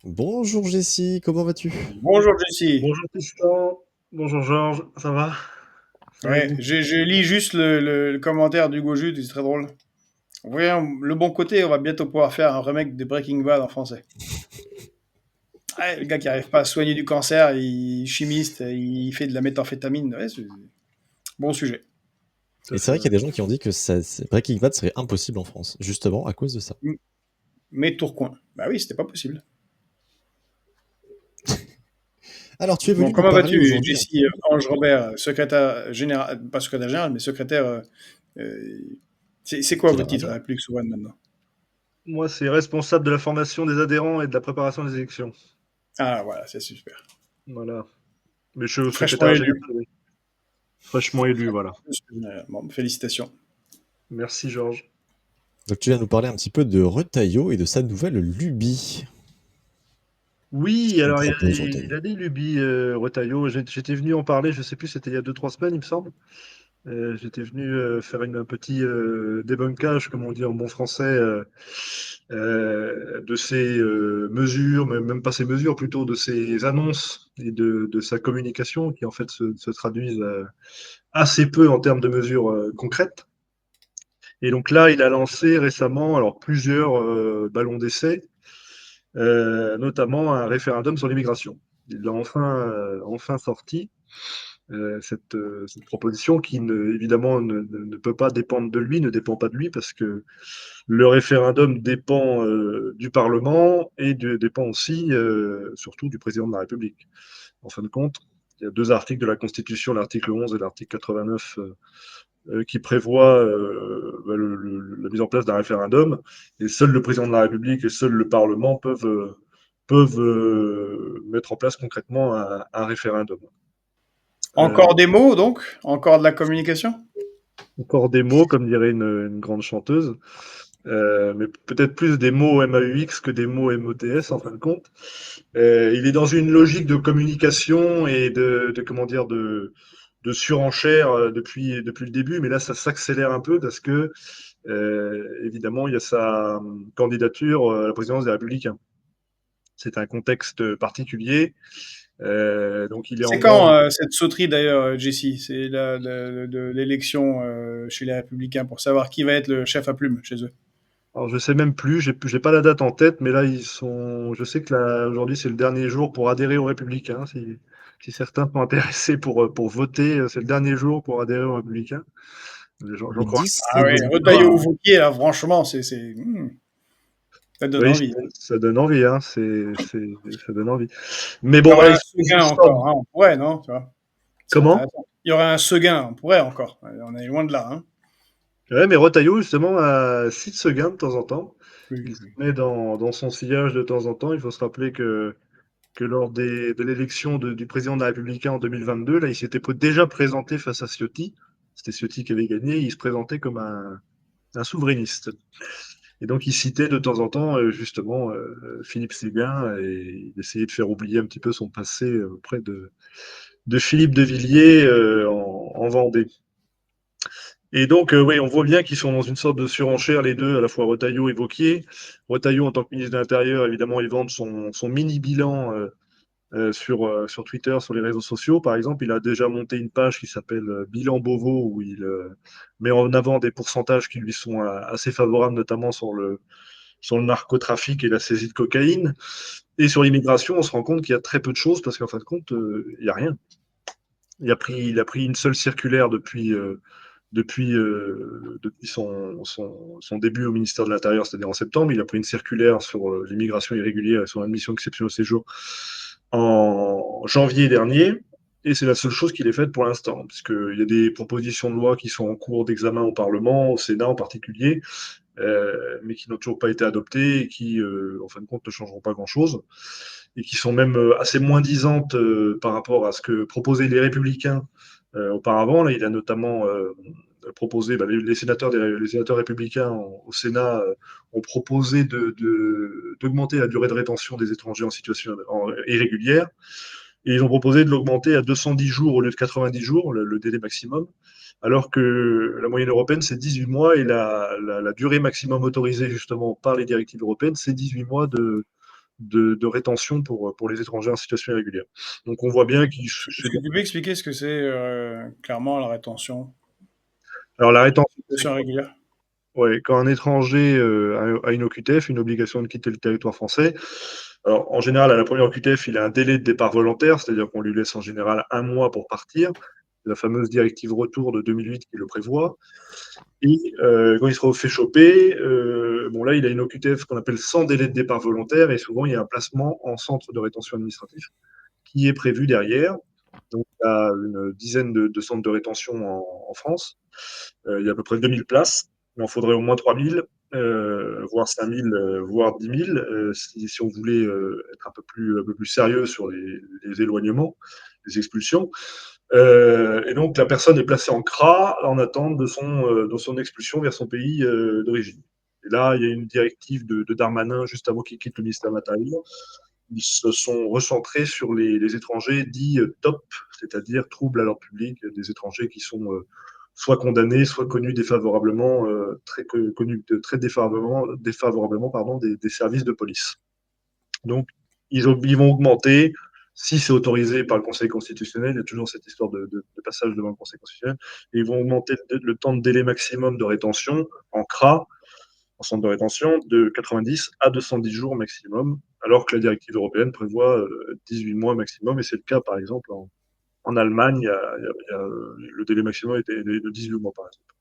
Bonjour Jessie, comment vas-tu? Bonjour Jessie. Bonjour Tristan, bonjour Georges, ça va? Ça va et Ouais, vous? je lis juste le commentaire d'Hugo Jute, c'est très drôle. Voyons le bon côté, on va bientôt pouvoir faire un remake de Breaking Bad en français. Ouais, le gars qui arrive pas à soigner du cancer, il est chimiste, il fait de la méthamphétamine. Ouais, c'est bon sujet. Ça, Et c'est c'est vrai qu'il vrai. y a des gens qui ont dit que Breaking Bad serait impossible en France, justement à cause de ça. Mais Tourcoing. Bah oui, c'était pas possible. Alors tu es Bon, venu nous comment parler vas-tu, aujourd'hui un Jessie peu. Ange Robert, secrétaire général, pas secrétaire général, mais secrétaire. Euh, c'est quoi votre Général titre à adjoint. la Plus One maintenant? Moi, c'est responsable de la formation des adhérents et de la préparation des élections. Ah voilà, c'est super. Voilà. Mais je suis au Fraîchement secrétaire général, élu. oui. Fraîchement élu, voilà. Bon, félicitations. Merci Georges. Donc tu viens nous parler un petit peu de Retailleau et de sa nouvelle lubie. Qu'est-ce Oui, qu'il nous alors il a, propose il Retailleau? a des lubies, Retailleau. J'étais venu en parler, je sais plus, c'était il y a 2, 3 semaines, il me semble. J'étais venu faire un petit débunkage, comme on dit en bon français, de ces mesures, mais même pas ces mesures, plutôt de ces annonces et de sa communication, qui en fait se traduisent assez peu en termes de mesures concrètes. Et donc là, il a lancé récemment alors plusieurs ballons d'essai, notamment un référendum sur l'immigration. Il l'a enfin sorti cette proposition qui évidemment ne peut pas dépendre de lui, ne dépend pas de lui, parce que le référendum dépend du Parlement et dépend aussi, surtout, du président de la République. En fin de compte, il y a 2 articles de la Constitution, l'article 11 et l'article 89, qui prévoient la mise en place d'un référendum, et seul le président de la République et seul le Parlement peuvent mettre en place concrètement un référendum. Encore des mots, donc? Encore de la communication? Encore des mots, comme dirait une grande chanteuse, mais peut-être plus des mots MAUX que des mots MOTS en fin de compte. Il est dans une logique de communication et comment dire, de surenchère depuis le début, mais là ça s'accélère un peu parce que évidemment il y a sa candidature à la présidence des Républicains. C'est un contexte particulier, donc il est C'est en grande. quand cette sauterie d'ailleurs, Jessie? C'est de l'élection chez les Républicains pour savoir qui va être le chef à plume chez eux. Alors je sais même plus, j'ai pas la date en tête, mais là je sais que là aujourd'hui c'est le dernier jour pour adhérer aux Républicains. Si certains sont intéressés pour voter, c'est le dernier jour pour adhérer aux Républicains. Le J'en 10 Ah oui, février. Retailleau ou Vauquier, là, franchement, ça donne Oui, envie. ça donne envie, hein. Ça donne envie. Mais Il y bon, aurait voilà, un Seguin il sort. encore, hein, on pourrait, non? Tu vois, c'est Comment? intéressant. Il y aurait un Seguin, on pourrait encore. On est loin de là, hein. Ouais, mais Retailleau justement cite ce gain de temps en temps. Oui, Il se oui. met dans son sillage de temps en temps. Il faut se rappeler que lors de l'élection du président de la République en 2022, là, il s'était déjà présenté face à Ciotti. C'était Ciotti qui avait gagné. Il se présentait comme un souverainiste. Et donc, il citait de temps en temps, justement, Philippe Séguin, et il essayait de faire oublier un petit peu son passé auprès de Philippe de Villiers en Vendée. Et donc, oui, on voit bien qu'ils sont dans une sorte de surenchère, les deux, à la fois Retailleau et Wauquiez. Retailleau, en tant que ministre de l'Intérieur, évidemment, il vante son mini bilan sur Twitter, sur les réseaux sociaux. Par exemple, il a déjà monté une page qui s'appelle Bilan Beauvau, où il met en avant des pourcentages qui lui sont assez favorables, notamment sur le narcotrafic et la saisie de cocaïne. Et sur l'immigration, on se rend compte qu'il y a très peu de choses, parce qu'en fin de compte, il n'y a rien. Il a pris une seule circulaire depuis son début au ministère de l'Intérieur, c'est-à-dire en septembre. Il a pris une circulaire sur l'immigration irrégulière et son admission exceptionnelle au séjour en janvier dernier. Et c'est la seule chose qu'il ait faite pour l'instant, puisqu'il y a des propositions de loi qui sont en cours d'examen au Parlement, au Sénat en particulier, mais qui n'ont toujours pas été adoptées et qui, en fin de compte, ne changeront pas grand-chose, et qui sont même assez moins disantes par rapport à ce que proposaient les Républicains auparavant. Là, il a notamment proposé, les sénateurs républicains au Sénat ont proposé d'augmenter la durée de rétention des étrangers en situation irrégulière, et ils ont proposé de l'augmenter à 210 jours au lieu de 90 jours, le délai maximum, alors que la moyenne européenne, c'est 18 mois, et la durée maximum autorisée justement par les directives européennes, c'est 18 mois de rétention pour les étrangers en situation irrégulière. Donc on voit bien qu'il... Est-ce que tu peux expliquer ce que c'est clairement la rétention, Alors la rétention, c'est situation régulière? ouais, quand un étranger a une OQTF, une obligation de quitter le territoire français. Alors en général, à la première OQTF, il a un délai de départ volontaire, c'est-à-dire qu'on lui laisse en général 1 mois pour partir. C'est la fameuse directive retour de 2008 qui le prévoit. Et quand il sera fait choper, bon là, il a une OQTF qu'on appelle sans délai de départ volontaire, et souvent il y a un placement en centre de rétention administrative qui est prévu derrière. Donc il y a une dizaine de centres de rétention en France. Il y a à peu près 2000 places. Il en faudrait au moins 3000, voire 5000, voire 10 000, si on voulait être un peu plus sérieux sur les éloignements, les expulsions. Et donc, la personne est placée en CRA en attente de son expulsion vers son pays d'origine. Et là, il y a une directive de Darmanin juste avant qu'il quitte le ministère de l'Intérieur. Ils se sont recentrés sur les étrangers dits top, c'est-à-dire troubles à l'ordre public, des étrangers qui sont soit condamnés, soit connus défavorablement, connus très défavorablement pardon, des services de police. Donc, ils vont augmenter, si c'est autorisé par le Conseil constitutionnel, il y a toujours cette histoire de passage devant le Conseil constitutionnel, et ils vont augmenter le temps de délai maximum de rétention en CRA, en centre de rétention, de 90 à 210 jours maximum, alors que la directive européenne prévoit 18 mois maximum, et c'est le cas, par exemple, en Allemagne, le délai maximum était de 18 mois, par exemple.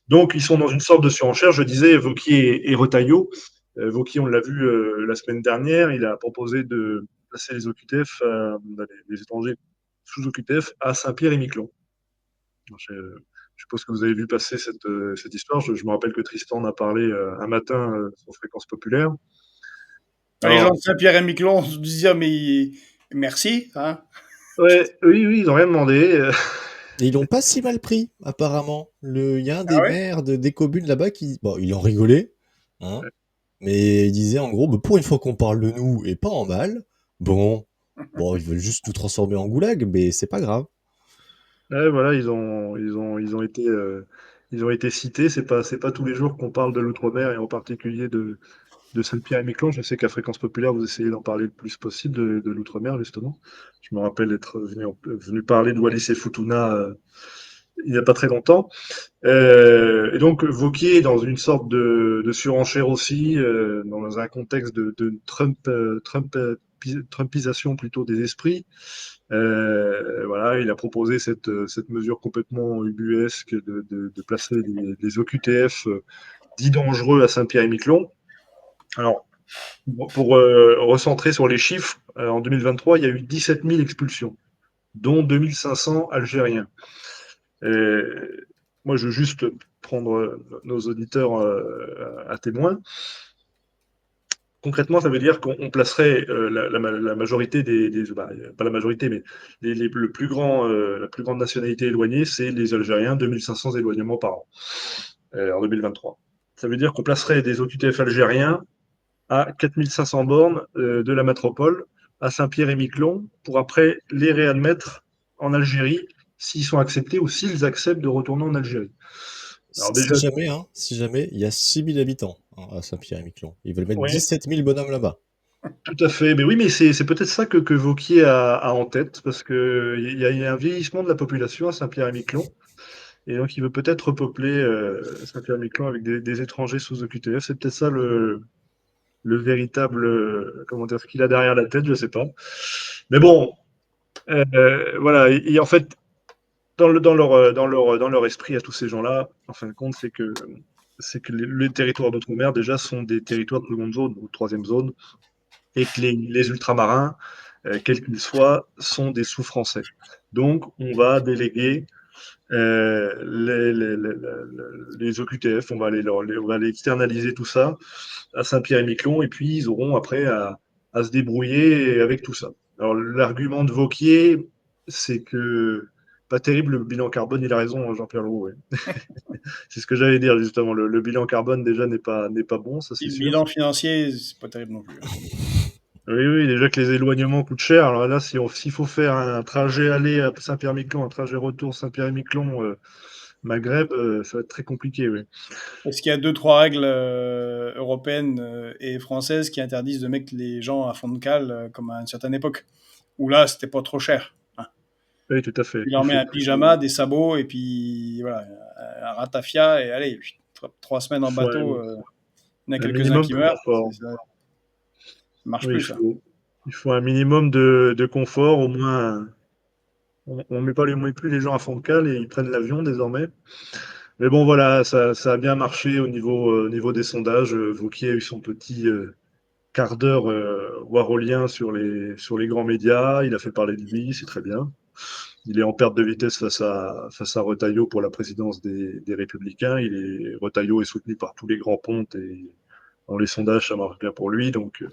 Donc, ils sont dans une sorte de surenchère. Je disais, Wauquiez et Retailleau. Wauquiez, on l'a vu la semaine dernière, il a proposé de placer les OQTF, les étrangers sous OQTF, à Saint-Pierre-et-Miquelon. Je suppose que vous avez vu passer cette histoire. Je me rappelle que Tristan en a parlé un matin sur Fréquence Populaire. Les gens de Saint-Pierre-et-Miquelon se disaient, mais merci. Hein. Ouais, oui, ils n'ont rien demandé. Et ils l'ont pas si mal pris, apparemment. Il y a un des ouais maires des communes là-bas qui... Bon, il en rigolait, hein, mais il disait en gros, bah, pour une fois qu'on parle de nous, et pas en mal, bon, ils veulent juste tout transformer en goulag, mais c'est pas grave. Ouais, voilà, ils ont été cités. C'est pas tous les jours qu'on parle de l'outre-mer et en particulier de Saint-Pierre-et-Miquelon. Je sais qu'à Fréquence Populaire, vous essayez d'en parler le plus possible de l'outre-mer, justement. Je me rappelle être venu parler de Wallis et Futuna il n'y a pas très longtemps. Et donc, Wauquiez est dans une sorte de surenchère aussi, dans un contexte de Trumpisation plutôt des esprits. Voilà, il a proposé cette mesure complètement ubuesque de placer les OQTF dits dangereux à Saint-Pierre-et-Miquelon. Alors, pour recentrer sur les chiffres, en 2023, il y a eu 17 000 expulsions, dont 2500 Algériens. Moi, je veux juste prendre nos auditeurs à témoin. Concrètement, ça veut dire qu'on placerait la majorité pas la majorité, mais le plus grand, la plus grande nationalité éloignée, c'est les Algériens, 2500 éloignements par an en 2023. Ça veut dire qu'on placerait des OQTF algériens à 4500 bornes de la métropole, à Saint-Pierre-et-Miquelon, pour après les réadmettre en Algérie s'ils sont acceptés ou s'ils acceptent de retourner en Algérie. Alors déjà, Si jamais, il y a 6000 habitants à Saint-Pierre-et-Miquelon. Ils veulent mettre ouais, 17 000 bonhommes là-bas. tout à fait. Mais oui, mais c'est peut-être ça que Wauquiez a en tête, parce qu'il y a un vieillissement de la population à Saint-Pierre-et-Miquelon. Et donc, il veut peut-être repeupler Saint-Pierre-et-Miquelon avec des étrangers sous OQTF. C'est peut-être ça le véritable, comment dire, ce qu'il a derrière la tête, je sais pas. Mais bon, voilà. Et en fait, dans leur esprit à tous ces gens-là, en fin de compte, c'est que les territoires d'outre-mer, déjà, sont des territoires de seconde zone ou de troisième zone, et que les ultramarins, quels qu'ils soient, sont des sous-français. Donc, on va déléguer les OQTF, on va aller externaliser tout ça à Saint-Pierre-et-Miquelon, et puis ils auront après à se débrouiller avec tout ça. Alors, l'argument de Wauquiez, c'est que pas terrible le bilan carbone, il a raison, Jean-Pierre Leroux. Ouais. C'est ce que j'allais dire, justement. Le bilan carbone, déjà, n'est pas bon, ça c'est Et le sûr. bilan financier, c'est pas terrible non plus. Oui, déjà que les éloignements coûtent cher. Alors là, s'il faut faire un trajet aller à Saint-Pierre-et-Miquelon, un trajet retour Saint-Pierre-et-Miquelon, Maghreb, ça va être très compliqué, oui. Parce qu'il y a 2-3 règles européennes et françaises qui interdisent de mettre les gens à fond de cale comme à une certaine époque. Où là, c'était pas trop cher. Hein. Oui, tout à fait. Tu leur Il mets faut un pyjama, des sabots, et puis voilà, un ratafia, et allez, 3 semaines en il faut bateau, il y en a un quelques-uns minimum qui de meurent, confort. ça marche Oui, plus, ça. il faut un minimum de confort, au moins. On met pas met plus les gens à fond de cale et ils prennent l'avion désormais. Mais bon, voilà, ça a bien marché au niveau des sondages. Wauquiez a eu son petit quart d'heure warolien sur les grands médias. Il a fait parler de lui, c'est très bien. Il est en perte de vitesse face à Retailleau pour la présidence des Républicains. Retailleau est soutenu par tous les grands pontes et dans les sondages, ça marche bien pour lui. Donc,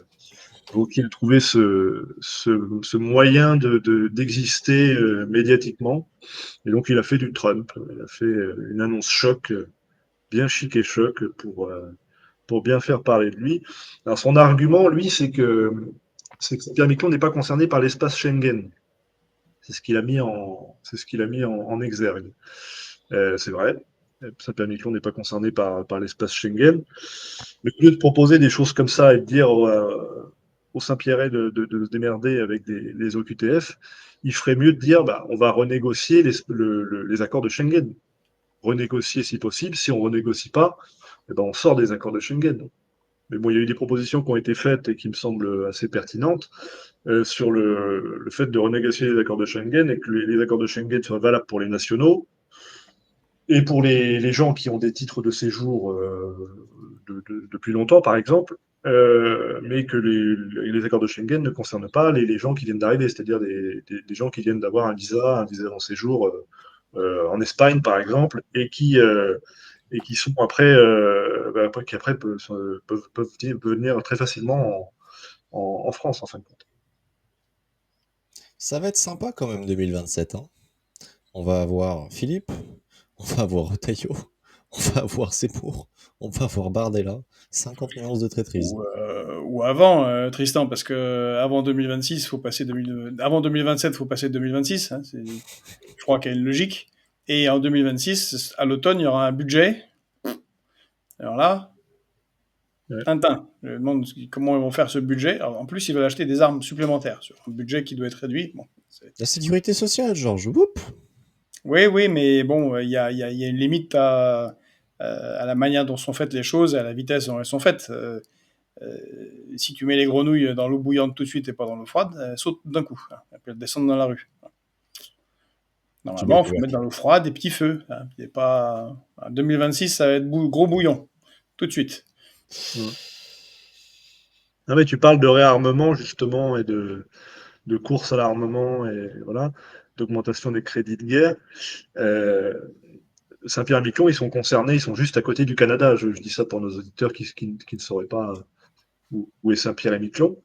Wauquiez a trouvé ce moyen d'exister médiatiquement. Et donc, il a fait du Trump. Il a fait une annonce choc, bien chic et choc pour bien faire parler de lui. Alors, son argument, lui, c'est que Pierre Miquelon n'est pas concerné par l'espace Schengen. C'est ce qu'il a mis en exergue. C'est vrai. Pierre Miquelon n'est pas concerné par l'espace Schengen. Mais au lieu de proposer des choses comme ça et de dire aux Saint-Pierrais de se démerder avec les OQTF, il ferait mieux de dire bah, on va renégocier les accords de Schengen. Renégocier si possible. Si on ne renégocie pas, eh ben, on sort des accords de Schengen. Mais bon, il y a eu des propositions qui ont été faites et qui me semblent assez pertinentes sur le fait de renégocier les accords de Schengen et que les accords de Schengen soient valables pour les nationaux et pour les gens qui ont des titres de séjour depuis longtemps, par exemple, mais que les accords de Schengen ne concernent pas les gens qui viennent d'arriver, c'est-à-dire des gens qui viennent d'avoir un visa en séjour en Espagne, par exemple, et qui sont après, qui après peuvent venir très facilement en France, en fin de compte. Ça va être sympa quand même 2027. Hein. On va avoir Philippe, on va avoir Retailleau, on va avoir Seymour, on va avoir Bardella, 50 nuances de traîtrise. Ou avant, Tristan, parce que avant 2026, faut passer avant 2027, faut passer 2026. Hein, je crois qu'il y a une logique. Et en 2026, à l'automne, il y aura un budget. Alors là, Ouais. Tintin. Je me demande comment ils vont faire ce budget. Alors, en plus, ils veulent acheter des armes supplémentaires sur un budget qui doit être réduit. Bon, La sécurité sociale, Georges, whoop. oui, oui, mais bon, il y a une limite à la manière dont sont faites les choses et à la vitesse dont elles sont faites. Si tu mets les grenouilles dans l'eau bouillante tout de suite et pas dans l'eau froide, elles sautent d'un coup. Hein, elles descendent dans la rue. Tu mets Normalement, le il faut mettre couvercle. dans l'eau froide des petits feux. Hein, et pas... 2026, ça va être gros bouillon, tout de suite. Ouais. Non, mais tu parles de réarmement, justement, et de course à l'armement, et voilà, d'augmentation des crédits de guerre. Euh, Saint-Pierre-et-Miquelon, ils sont concernés, ils sont juste à côté du Canada. Je dis ça pour nos auditeurs qui ne sauraient pas où est Saint-Pierre-et-Miquelon.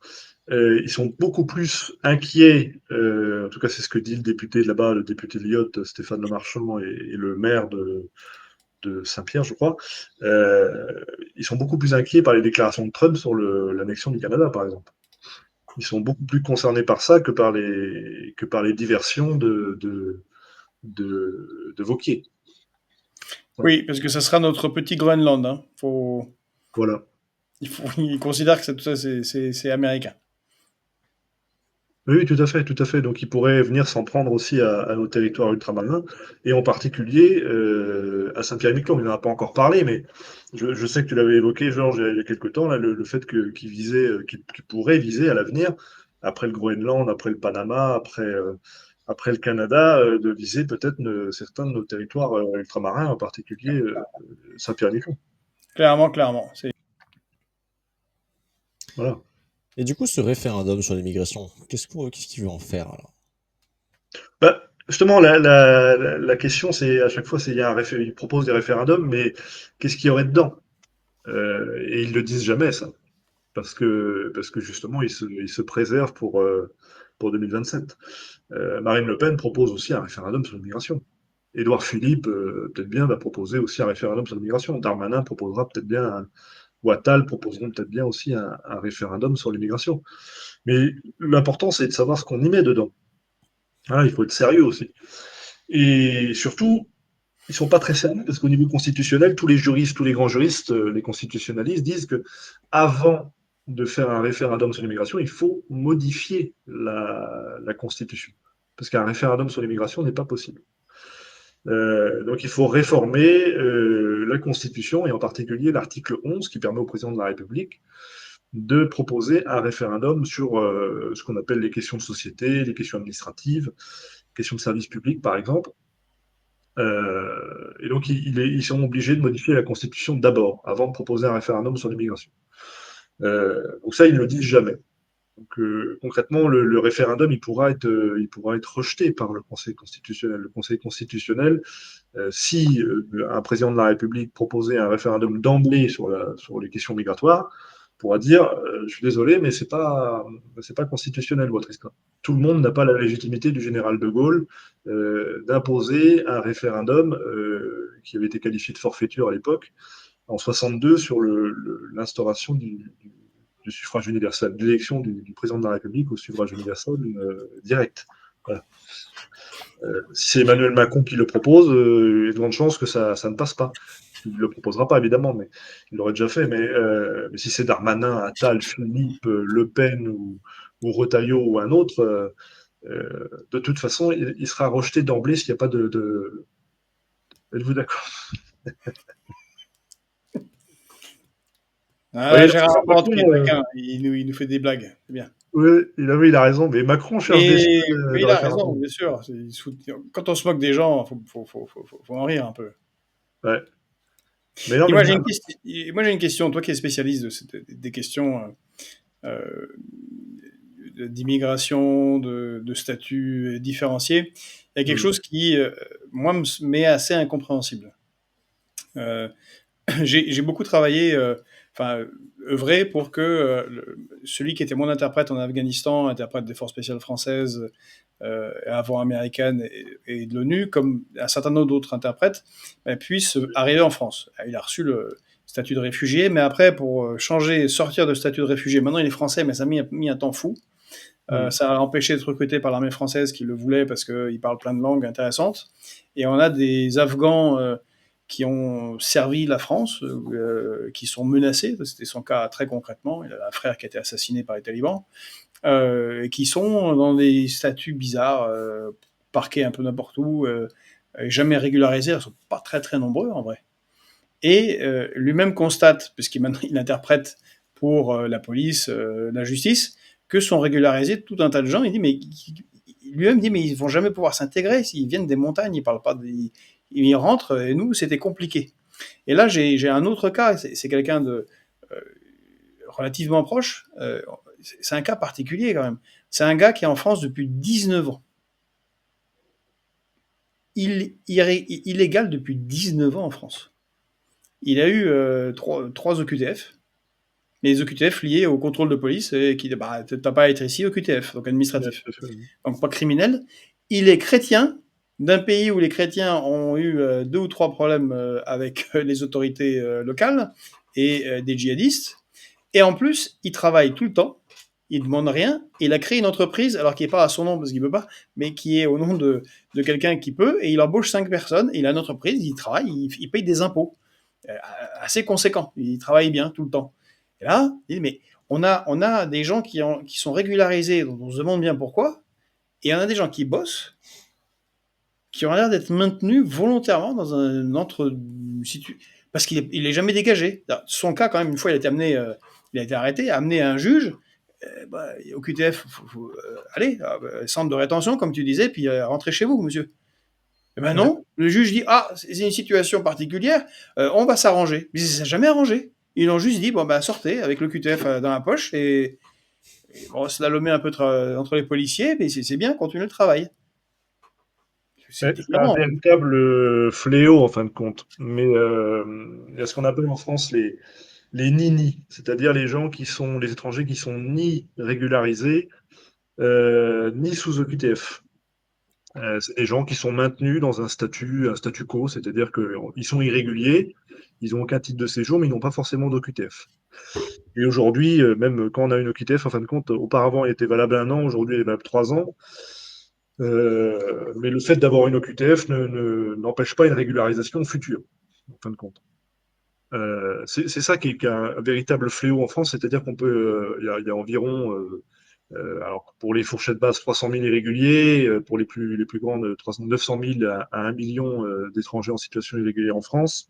Ils sont beaucoup plus inquiets, en tout cas c'est ce que dit le député de là-bas, le député de Lyotte, Stéphane Lemarchand, et le maire de Saint-Pierre, je crois. Ils sont beaucoup plus inquiets par les déclarations de Trump sur l'annexion du Canada, par exemple. Ils sont beaucoup plus concernés par ça que par les diversions de Wauquiez. Oui, parce que ça sera notre petit Groenland. Hein. Voilà. Ils considèrent que tout ça, c'est américain. Oui, tout à fait, tout à fait. Donc, ils pourraient venir s'en prendre aussi à nos territoires ultramarins, et en particulier à Saint-Pierre-et-Miquelon. Il n'en a pas encore parlé, mais je sais que tu l'avais évoqué, Georges, il y a quelques temps, là, le fait qu'il pourrait viser à l'avenir, après le Groenland, après le Panama, après le Canada, de viser peut-être certains de nos territoires ultramarins, en particulier Saint-Pierre-et-Miquelon. Clairement, clairement. Voilà. Et du coup, ce référendum sur l'immigration, qu'est-ce qu'il veut en faire alors? Bah, justement, la question, c'est à chaque fois, ils proposent des référendums, mais qu'est-ce qu'il y aurait dedans? Et ils le disent jamais, ça, parce que justement, ils se préservent pour 2027. Marine Le Pen propose aussi un référendum sur l'immigration. Édouard Philippe, peut-être bien, va proposer aussi un référendum sur l'immigration. Darmanin proposera peut-être bien, ou Attal proposeront peut-être bien aussi un référendum sur l'immigration. Mais l'important, c'est de savoir ce qu'on y met dedans. Voilà, il faut être sérieux aussi. Et surtout, ils sont pas très sérieux parce qu'au niveau constitutionnel, tous les juristes, tous les grands juristes, les constitutionnalistes disent que avant de faire un référendum sur l'immigration, il faut modifier la Constitution. Parce qu'un référendum sur l'immigration n'est pas possible. Donc il faut réformer la Constitution et en particulier l'article 11 qui permet au président de la République de proposer un référendum sur ce qu'on appelle les questions de société, les questions administratives, questions de service public par exemple. Et donc ils sont obligés de modifier la Constitution d'abord, avant de proposer un référendum sur l'immigration. Donc ça, ils ne le disent jamais. Donc, concrètement, le référendum, il pourra être rejeté par le Conseil constitutionnel. Le Conseil constitutionnel, si un président de la République proposait un référendum d'emblée sur les questions migratoires, pourra dire je suis désolé, mais c'est pas constitutionnel votre histoire. Tout le monde n'a pas la légitimité du général de Gaulle d'imposer un référendum qui avait été qualifié de forfaiture à l'époque, en 62, sur l'instauration du suffrage universel, de l'élection du président de la République au suffrage universel direct. Voilà. Si c'est Emmanuel Macron qui le propose, il y a de grandes chances que ça ne passe pas. Il ne le proposera pas, évidemment, mais il l'aurait déjà fait. Mais si c'est Darmanin, Attal, Philippe, Le Pen ou Retailleau ou un autre, de toute façon, il sera rejeté d'emblée s'il n'y a pas de... Êtes-vous d'accord? Gérard Laporte, il nous fait des blagues. C'est bien. Oui, il a raison. Mais Macron cherche des mais il a raison, bien sûr. Quand on se moque des gens, faut en rire un peu. Ouais. Mais non, moi, j'ai une question. Toi qui es spécialiste des questions d'immigration, de statut différencié, il y a quelque chose qui, moi, m'est assez incompréhensible. J'ai beaucoup travaillé, œuvré pour que celui qui était mon interprète en Afghanistan, interprète des forces spéciales françaises, avant américaines et de l'ONU, comme un certain nombre d'autres interprètes, puisse arriver en France. Il a reçu le statut de réfugié, mais après, pour sortir de statut de réfugié, maintenant il est français, mais ça a mis un temps fou. Ça a empêché d'être recruté par l'armée française qui le voulait parce qu'il parle plein de langues intéressantes. Et on a des Afghans qui ont servi la France, qui sont menacés, c'était son cas très concrètement, il a un frère qui a été assassiné par les talibans, qui sont dans des statuts bizarres, parqués un peu n'importe où, jamais régularisés, ils ne sont pas très très nombreux en vrai. Et lui-même constate, puisqu'il interprète pour la police, la justice, que sont régularisés tout un tas de gens. Il dit, mais lui-même dit, mais ils ne vont jamais pouvoir s'intégrer, s'ils viennent des montagnes, ils parlent pas ils rentrent, et nous, c'était compliqué. Et là, j'ai un autre cas, c'est quelqu'un de relativement proche, c'est un cas particulier quand même. C'est un gars qui est en France depuis 19 ans. Illégal depuis 19 ans en France. Il a eu 3 OQTF, les OQTF liés au contrôle de police, et qui disent t'as pas à être ici, OQTF, donc administratif. Donc pas criminel. Il est chrétien, d'un pays où les chrétiens ont eu 2 ou 3 problèmes avec les autorités locales et des djihadistes. Et en plus, il travaille tout le temps, il ne demande rien, il a créé une entreprise, alors qui n'est pas à son nom parce qu'il ne peut pas, mais qui est au nom de quelqu'un qui peut, et il embauche 5 personnes, et il a une entreprise, il travaille, il paye des impôts assez conséquents, il travaille bien tout le temps. Et là, il dit, mais on a des gens qui sont régularisés, dont on se demande bien pourquoi, et on a des gens qui bossent, qui ont l'air d'être maintenus volontairement dans un parce qu'il est jamais dégagé. Son cas, quand même, une fois, il a été arrêté, amené à un juge. Au QTF, allez, centre de rétention, comme tu disais, puis rentrez chez vous, monsieur. Eh ben non, le juge dit c'est une situation particulière, on va s'arranger. Mais ça s'est jamais arrangé. Ils ont juste dit sortez avec le QTF dans la poche et slalomer un peu entre les policiers, mais c'est bien, continuez le travail. C'est un véritable fléau en fin de compte. Mais il y a ce qu'on appelle en France les ninis, c'est-à-dire les étrangers qui sont ni régularisés, ni sous OQTF. C'est des gens qui sont maintenus dans un statu quo, c'est-à-dire qu'ils sont irréguliers, ils n'ont aucun titre de séjour, mais ils n'ont pas forcément d'OQTF. Et aujourd'hui, même quand on a une OQTF, en fin de compte, auparavant, elle était valable 1 an, aujourd'hui, elle est valable 3 ans. Mais le fait d'avoir une OQTF n'empêche pas une régularisation future, en fin de compte. C'est ça qui est un véritable fléau en France, c'est-à-dire qu'on peut, il y a environ, alors pour les fourchettes basses, 300 000 irréguliers, pour les plus grandes, 900 000 à 1 million d'étrangers en situation irrégulière en France,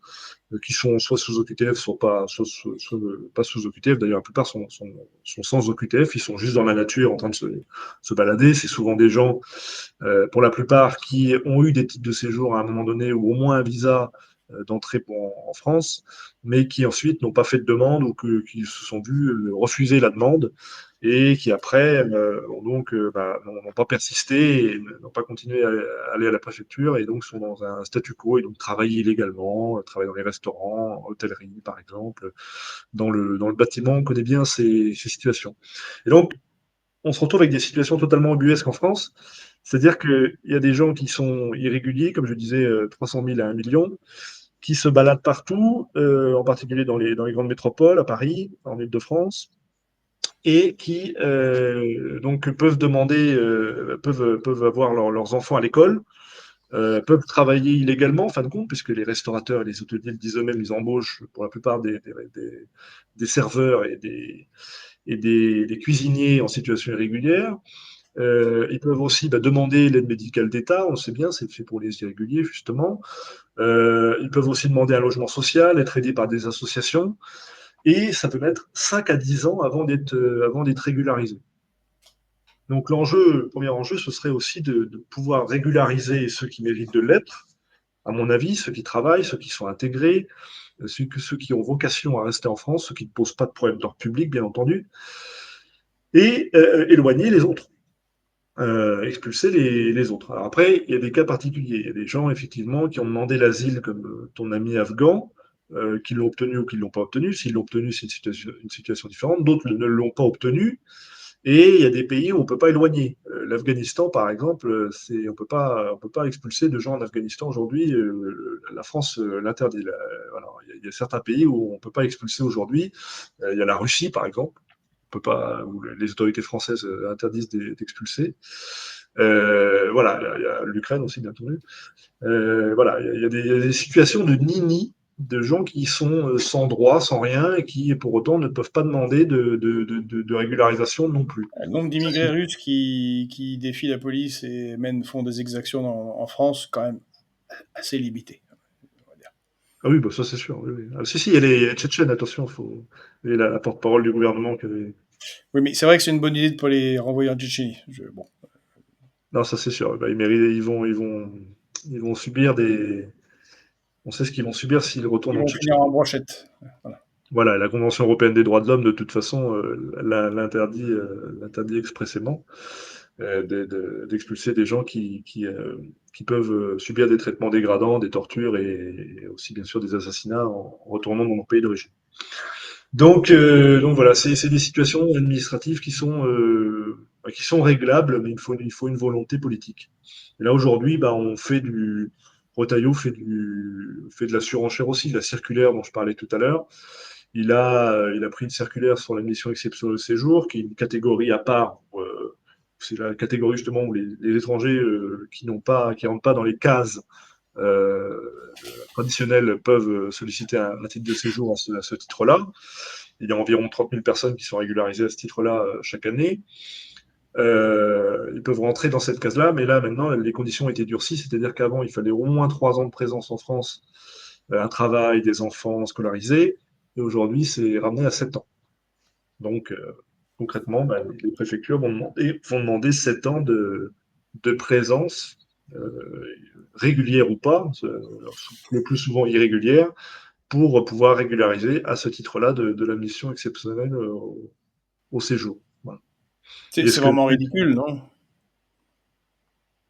qui sont soit sous OQTF, soit pas sous OQTF. D'ailleurs, la plupart sont sans OQTF, ils sont juste dans la nature en train de se balader. C'est souvent des gens, pour la plupart, qui ont eu des titres de séjour à un moment donné ou au moins un visa d'entrée en France, mais qui ensuite n'ont pas fait de demande ou qui se sont vus refuser la demande et qui après n'ont pas persisté et n'ont pas continué à aller à la préfecture et donc sont dans un statu quo et donc travaillent illégalement, travaillent dans les restaurants, en hôtellerie par exemple, dans le bâtiment, on connaît bien ces situations. Et donc, on se retrouve avec des situations totalement ubuesques en France, c'est-à-dire qu'il y a des gens qui sont irréguliers, comme je disais, 300 000 à 1 million, qui se baladent partout, en particulier dans les grandes métropoles, à Paris, en Île-de-France, et qui donc peuvent avoir leurs enfants à l'école, peuvent travailler illégalement en fin de compte, puisque les restaurateurs et les hôteliers le disent eux-mêmes, ils embauchent pour la plupart des serveurs et des cuisiniers en situation irrégulière. Ils peuvent aussi demander l'aide médicale d'État, on le sait bien, c'est fait pour les irréguliers justement. Ils peuvent aussi demander un logement social, être aidés par des associations, et ça peut mettre 5 à 10 ans avant d'être régularisé. Donc le premier enjeu, ce serait aussi de pouvoir régulariser ceux qui méritent de l'être, à mon avis, ceux qui travaillent, ceux qui sont intégrés, ceux qui ont vocation à rester en France, ceux qui ne posent pas de problème d'ordre public, bien entendu, et éloigner les autres. Expulser les autres. Alors après, il y a des cas particuliers. Il y a des gens, effectivement, qui ont demandé l'asile, comme ton ami afghan, qui l'ont obtenu ou qui ne l'ont pas obtenu. S'ils l'ont obtenu, c'est une situation différente. D'autres ne l'ont pas obtenu. Et il y a des pays où on ne peut pas éloigner. L'Afghanistan, par exemple, on peut pas expulser de gens en Afghanistan aujourd'hui. La France l'interdit. Voilà. Il y a certains pays où on ne peut pas expulser aujourd'hui. Il y a la Russie, par exemple. On peut pas, où les autorités françaises interdisent d'expulser. Voilà, il y a l'Ukraine aussi, bien entendu. Voilà, il y a des situations de nini, de gens qui sont sans droit, sans rien, et qui, pour autant, ne peuvent pas demander de régularisation non plus. Le nombre d'immigrés russes qui défient la police et font des exactions en France, quand même assez limité, on va dire. Ah oui, bah ça c'est sûr. Oui, oui. Ah, si, il y a les Tchétchènes, attention, il y a la porte-parole du gouvernement qui avait. Oui, mais c'est vrai que c'est une bonne idée de ne pas les renvoyer en Tchétchénie. Bon. Non, ça c'est sûr. Bah, ils vont subir des. On sait ce qu'ils vont subir s'ils retournent Ils en vont finir Tchétchénie. en brochette. Voilà. Voilà, la Convention européenne des droits de l'homme, de toute façon, l'interdit expressément d'expulser des gens qui peuvent subir des traitements dégradants, des tortures et aussi, bien sûr, des assassinats en retournant dans leur pays d'origine. Donc voilà, c'est des situations administratives qui sont réglables, mais il faut une volonté politique. Et là, aujourd'hui, Retailleau fait de la surenchère aussi, de la circulaire dont je parlais tout à l'heure. Il a pris une circulaire sur l'admission exceptionnelle de séjour, qui est une catégorie à part. C'est la catégorie justement où les étrangers qui rentrent pas dans les cases euh, traditionnelles peuvent solliciter un titre de séjour à ce titre-là. Il y a environ 30 000 personnes qui sont régularisées à ce titre-là chaque année. Ils peuvent rentrer dans cette case-là, mais là maintenant les conditions ont été durcies, c'est-à-dire qu'avant il fallait au moins 3 ans de présence en France, un travail, des enfants scolarisés, et aujourd'hui c'est ramené à 7 ans. Donc concrètement, les préfectures vont demander 7 ans de présence, régulière ou pas, le plus souvent irrégulière, pour pouvoir régulariser à ce titre-là de l'admission exceptionnelle au séjour. Voilà. C'est Est-ce que, vraiment ridicule, non?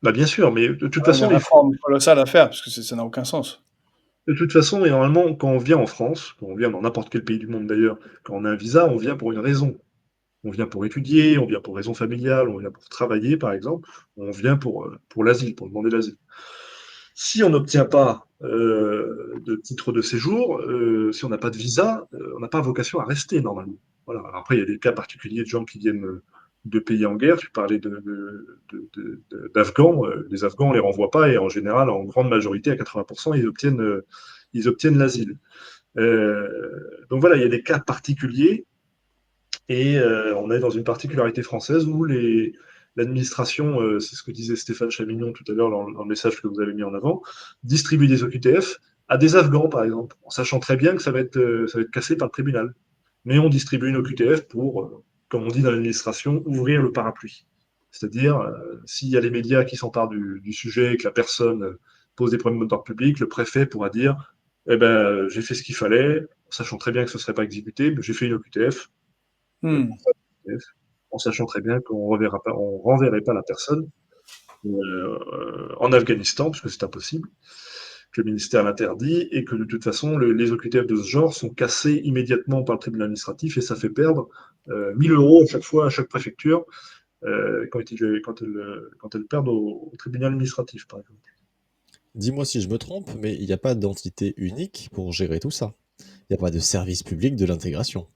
bien sûr, mais de toute façon, Une réforme colossale à faire, parce que ça n'a aucun sens. de toute façon, et normalement, quand on vient en France, quand on vient dans n'importe quel pays du monde d'ailleurs, quand on a un visa, on vient pour une raison. On vient pour étudier, on vient pour raison familiale, on vient pour travailler, par exemple, on vient pour l'asile, pour demander l'asile. Si on n'obtient pas de titre de séjour, si on n'a pas de visa, on n'a pas vocation à rester normalement. Voilà. Après, il y a des cas particuliers de gens qui viennent de pays en guerre. Tu parlais d'Afghans. Les Afghans, on ne les renvoie pas et en général, en grande majorité, à 80%, ils obtiennent l'asile. Donc voilà, il y a des cas particuliers et on est dans une particularité française où l'administration, c'est ce que disait Stéphane Chamignon tout à l'heure dans le message que vous avez mis en avant, distribue des OQTF à des Afghans, par exemple, en sachant très bien que ça va être cassé par le tribunal. Mais on distribue une OQTF pour, comme on dit dans l'administration, ouvrir le parapluie. C'est-à-dire, s'il y a les médias qui s'emparent du sujet et que la personne pose des problèmes d'ordre public, le préfet pourra dire eh ben, j'ai fait ce qu'il fallait, sachant très bien que ce ne serait pas exécuté, mais j'ai fait une OQTF, en sachant très bien qu'on ne renverrait pas la personne en Afghanistan, puisque c'est impossible, que le ministère l'interdit, et que de toute façon, les OQTF de ce genre sont cassés immédiatement par le tribunal administratif, et ça fait perdre 1000 euros à chaque fois à chaque préfecture quand elles perdent au tribunal administratif, par exemple. Dis-moi si je me trompe, mais il n'y a pas d'entité unique pour gérer tout ça. Il n'y a pas de service public de l'intégration.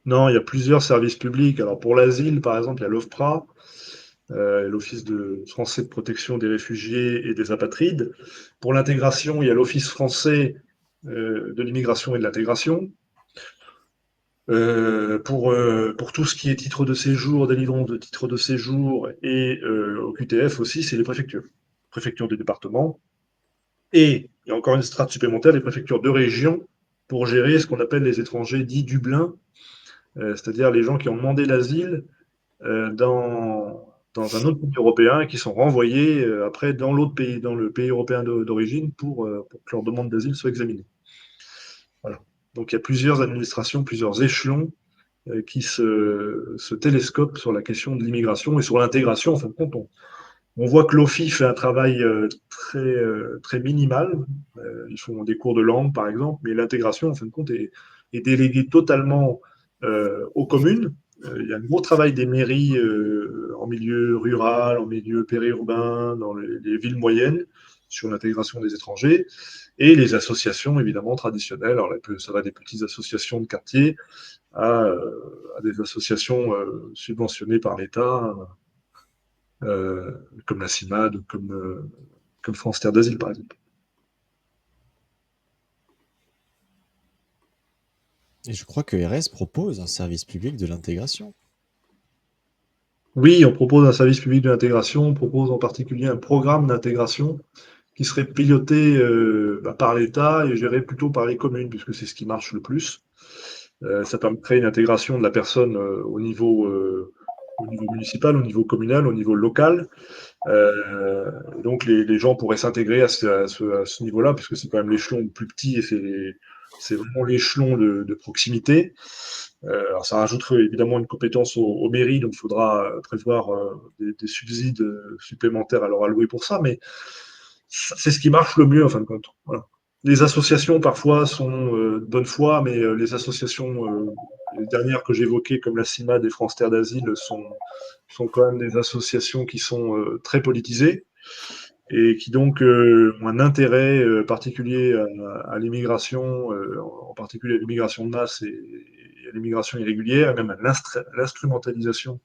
Non, il y a plusieurs services publics. Alors pour l'asile, par exemple, il y a l'OFPRA, l'Office français de protection des réfugiés et des apatrides. Pour l'intégration, il y a l'Office français de l'immigration et de l'intégration. Pour tout ce qui est titre de séjour, délivrance de titre de séjour et au QTF aussi, c'est les préfectures. Préfectures des départements. Et il y a encore une strate supplémentaire, les préfectures de région pour gérer ce qu'on appelle les étrangers dits Dublin, c'est-à-dire les gens qui ont demandé l'asile dans un autre pays européen et qui sont renvoyés après dans l'autre pays, dans le pays européen d'origine pour que leur demande d'asile soit examinée. Voilà. Donc il y a plusieurs administrations, plusieurs échelons qui se télescopent sur la question de l'immigration et sur l'intégration. En fin de compte, on voit que l'OFI fait un travail très minimal. Ils font des cours de langue, par exemple, mais l'intégration, en fin de compte, est déléguée totalement aux communes. Il y a un gros travail des mairies en milieu rural, en milieu périurbain, dans les villes moyennes, sur l'intégration des étrangers, et les associations, évidemment, traditionnelles. Alors, ça va des petites associations de quartier à des associations subventionnées par l'État, comme la CIMAD, comme France Terre d'Asile, par exemple. Et je crois que RS propose un service public de l'intégration. Oui, on propose un service public de l'intégration, on propose en particulier un programme d'intégration qui serait piloté par l'État et géré plutôt par les communes, puisque c'est ce qui marche le plus. Ça permettrait une intégration de la personne au niveau municipal, au niveau communal, au niveau local. Donc les gens pourraient s'intégrer à ce niveau-là, puisque c'est quand même l'échelon le plus petit et c'est vraiment l'échelon de proximité. Alors ça rajouterait évidemment une compétence aux mairies, donc il faudra prévoir des subsides supplémentaires à leur allouer pour ça, mais c'est ce qui marche le mieux en fin de compte. Voilà. Les associations parfois sont de bonne foi, mais les associations, les dernières que j'évoquais, comme la CIMAD et France Terre d'Asile, sont quand même des associations qui sont très politisées et qui donc ont un intérêt particulier à l'immigration, en particulier à l'immigration de masse et à l'immigration irrégulière, et même à l'instrumentalisation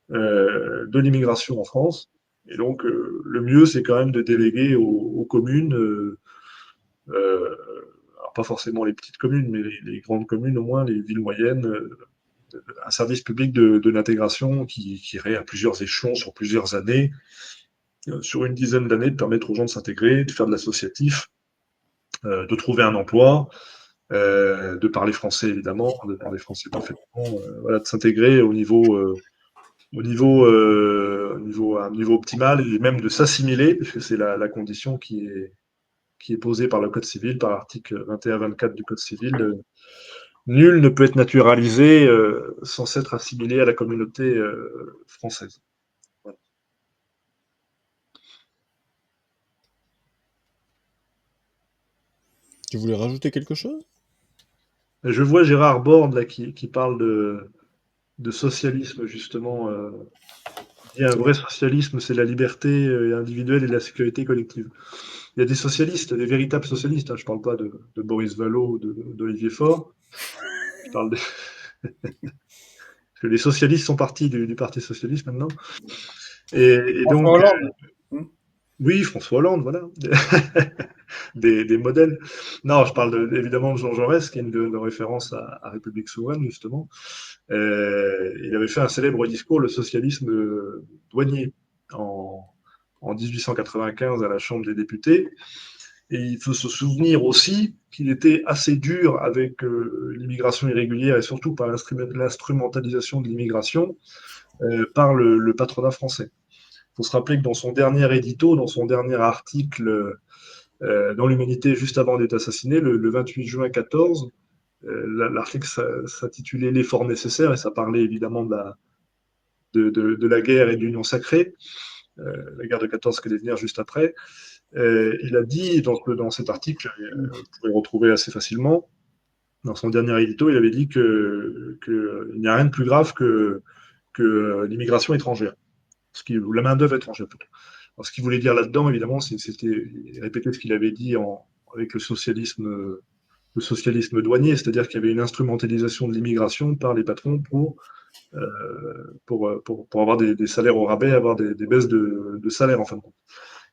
de l'immigration en France. Et donc, le mieux, c'est quand même de déléguer aux communes, alors pas forcément les petites communes, mais les grandes communes, au moins les villes moyennes, un service public de l'intégration qui irait à plusieurs échelons sur plusieurs années, sur une dizaine d'années, de permettre aux gens de s'intégrer, de faire de l'associatif, de trouver un emploi, de parler français évidemment, de parler français parfaitement, voilà, de s'intégrer à un niveau optimal et même de s'assimiler, puisque c'est la condition qui est posée par le Code civil, par l'article 21-24 du Code civil. Nul ne peut être naturalisé sans s'être assimilé à la communauté française. Voilà. Tu voulais rajouter quelque chose? Je vois Gérard Borne là, qui parle de socialisme, justement. Il y a un vrai socialisme, c'est la liberté individuelle et la sécurité collective. Il y a des socialistes, des véritables socialistes. Hein. Je ne parle pas de Boris Vallaud ou d'Olivier Faure. Je parle que les socialistes sont partis du Parti socialiste maintenant. Et François donc, Hollande. oui, François Hollande, voilà. Des modèles. Non, je parle évidemment de Jean Jaurès, qui est une référence à République souveraine, justement. Il avait fait un célèbre discours, le socialisme douanier, en 1895 à la Chambre des députés. Et il faut se souvenir aussi qu'il était assez dur avec l'immigration irrégulière et surtout par l'instrumentalisation de l'immigration par le patronat français. Il faut se rappeler que dans son dernier édito, dans son dernier article dans l'Humanité juste avant d'être assassiné, le 28 juin 14, l'article s'intitulait L'effort nécessaire et ça parlait évidemment de la guerre et de l'union sacrée, la guerre de 14 qui allait venir juste après. Il a dit dans cet article, vous pouvez le retrouver assez facilement, dans son dernier édito, il avait dit qu'il n'y a rien de plus grave que l'immigration étrangère, ou la main-d'œuvre étrangère plutôt. Alors, ce qu'il voulait dire là-dedans, évidemment, c'était répéter ce qu'il avait dit avec le socialisme douanier, c'est-à-dire qu'il y avait une instrumentalisation de l'immigration par les patrons pour avoir des salaires au rabais, avoir des baisses de salaire en fin de compte.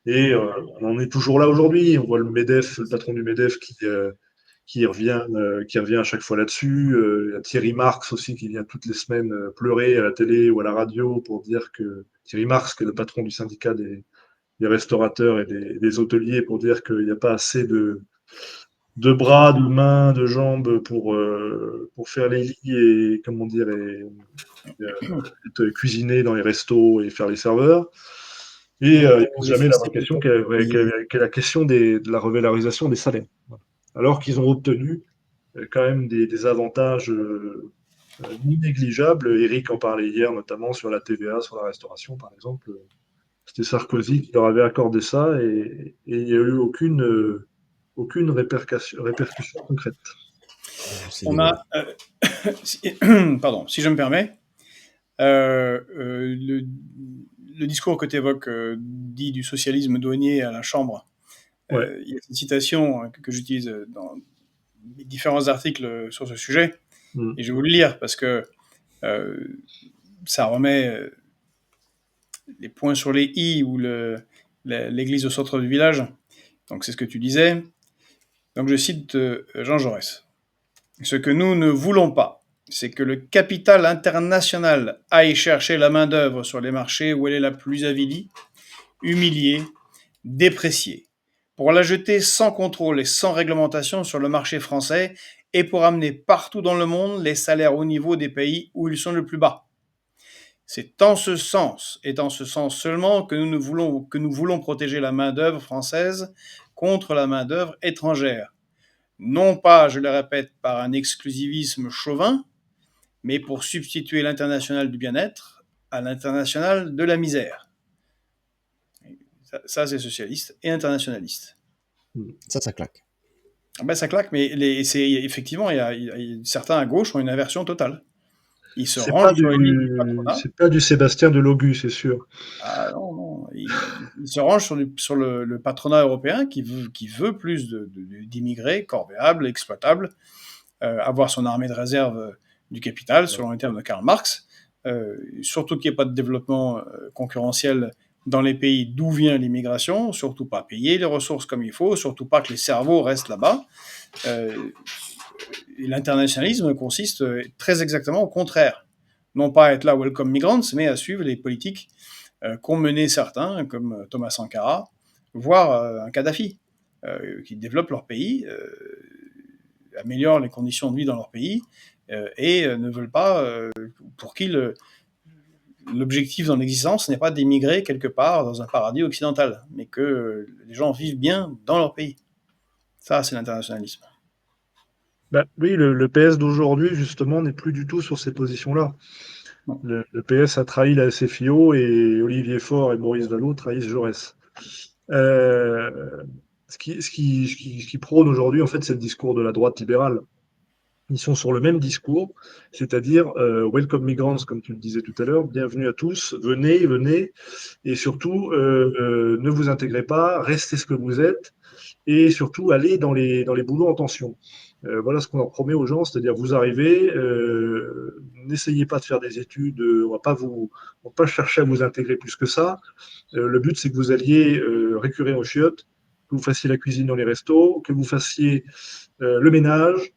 Et on en est toujours là aujourd'hui. On voit le MEDEF, le patron du MEDEF qui revient à chaque fois là-dessus. Il y a Thierry Marx aussi qui vient toutes les semaines pleurer à la télé ou à la radio pour dire que Thierry Marx, qui est le patron du syndicat des restaurateurs et des hôteliers, pour dire qu'il n'y a pas assez de bras, de mains, de jambes pour faire les lits et comment dire et cuisiner dans les restos et faire les serveurs. Et il pose jamais la vraie question, qui est la question de la revalorisation des salaires. Alors qu'ils ont obtenu quand même des avantages non négligeables. Eric en parlait hier, notamment sur la TVA, sur la restauration, par exemple. C'était Sarkozy qui leur avait accordé ça et il n'y a eu aucune répercussion concrète. On a, pardon, si je me permets, le discours que tu évoques, dit du socialisme douanier à la Chambre, il y a une citation que j'utilise dans différents articles sur ce sujet, et je vais vous le lire parce que ça remet les points sur les i ou l'église au centre du village. Donc c'est ce que tu disais. Donc je cite Jean Jaurès. Ce que nous ne voulons pas, c'est que le capital international aille chercher la main-d'œuvre sur les marchés où elle est la plus avilie, humiliée, dépréciée, pour la jeter sans contrôle et sans réglementation sur le marché français et pour amener partout dans le monde les salaires au niveau des pays où ils sont le plus bas. C'est en ce sens, et en ce sens seulement, que nous voulons protéger la main-d'œuvre française contre la main-d'œuvre étrangère. Non pas, je le répète, par un exclusivisme chauvin, mais pour substituer l'international du bien-être à l'international de la misère. Ça c'est socialiste et internationaliste. Ça claque. Ben, ça claque, mais effectivement, certains à gauche ont une aversion totale. Ils se rangent sur les lignes du patronat. C'est pas du Sébastien Delogu, c'est sûr. Ah non. Ils se rangent sur le patronat européen qui veut plus d'immigrés corvéables, exploitables, avoir son armée de réserve du capital, selon les termes de Karl Marx, surtout qu'il n'y ait pas de développement concurrentiel dans les pays d'où vient l'immigration, surtout pas payer les ressources comme il faut, surtout pas que les cerveaux restent là-bas. L'internationalisme consiste très exactement au contraire. Non pas à être là welcome migrants, mais à suivre les politiques qu'ont mené certains, comme Thomas Sankara, voire un Kadhafi, qui développent leur pays, améliorent les conditions de vie dans leur pays, et ne veulent pas, pour qui l'objectif dans l'existence n'est pas d'émigrer quelque part dans un paradis occidental, mais que les gens vivent bien dans leur pays. Ça, c'est l'internationalisme. Oui, le PS d'aujourd'hui, justement, n'est plus du tout sur ces positions-là. Le PS a trahi la SFIO et Olivier Faure et Maurice Vallaud trahissent Jaurès. Ce qui prône aujourd'hui, en fait, c'est le discours de la droite libérale. Ils sont sur le même discours, c'est-à-dire welcome migrants, comme tu le disais tout à l'heure, bienvenue à tous, venez, et surtout, ne vous intégrez pas, restez ce que vous êtes, et surtout, allez dans les boulots en tension. Voilà ce qu'on leur promet aux gens, c'est-à-dire vous arrivez, n'essayez pas de faire des études, on va pas chercher à vous intégrer plus que ça. Le but, c'est que vous alliez récurer aux chiottes, que vous fassiez la cuisine dans les restos, que vous fassiez le ménage,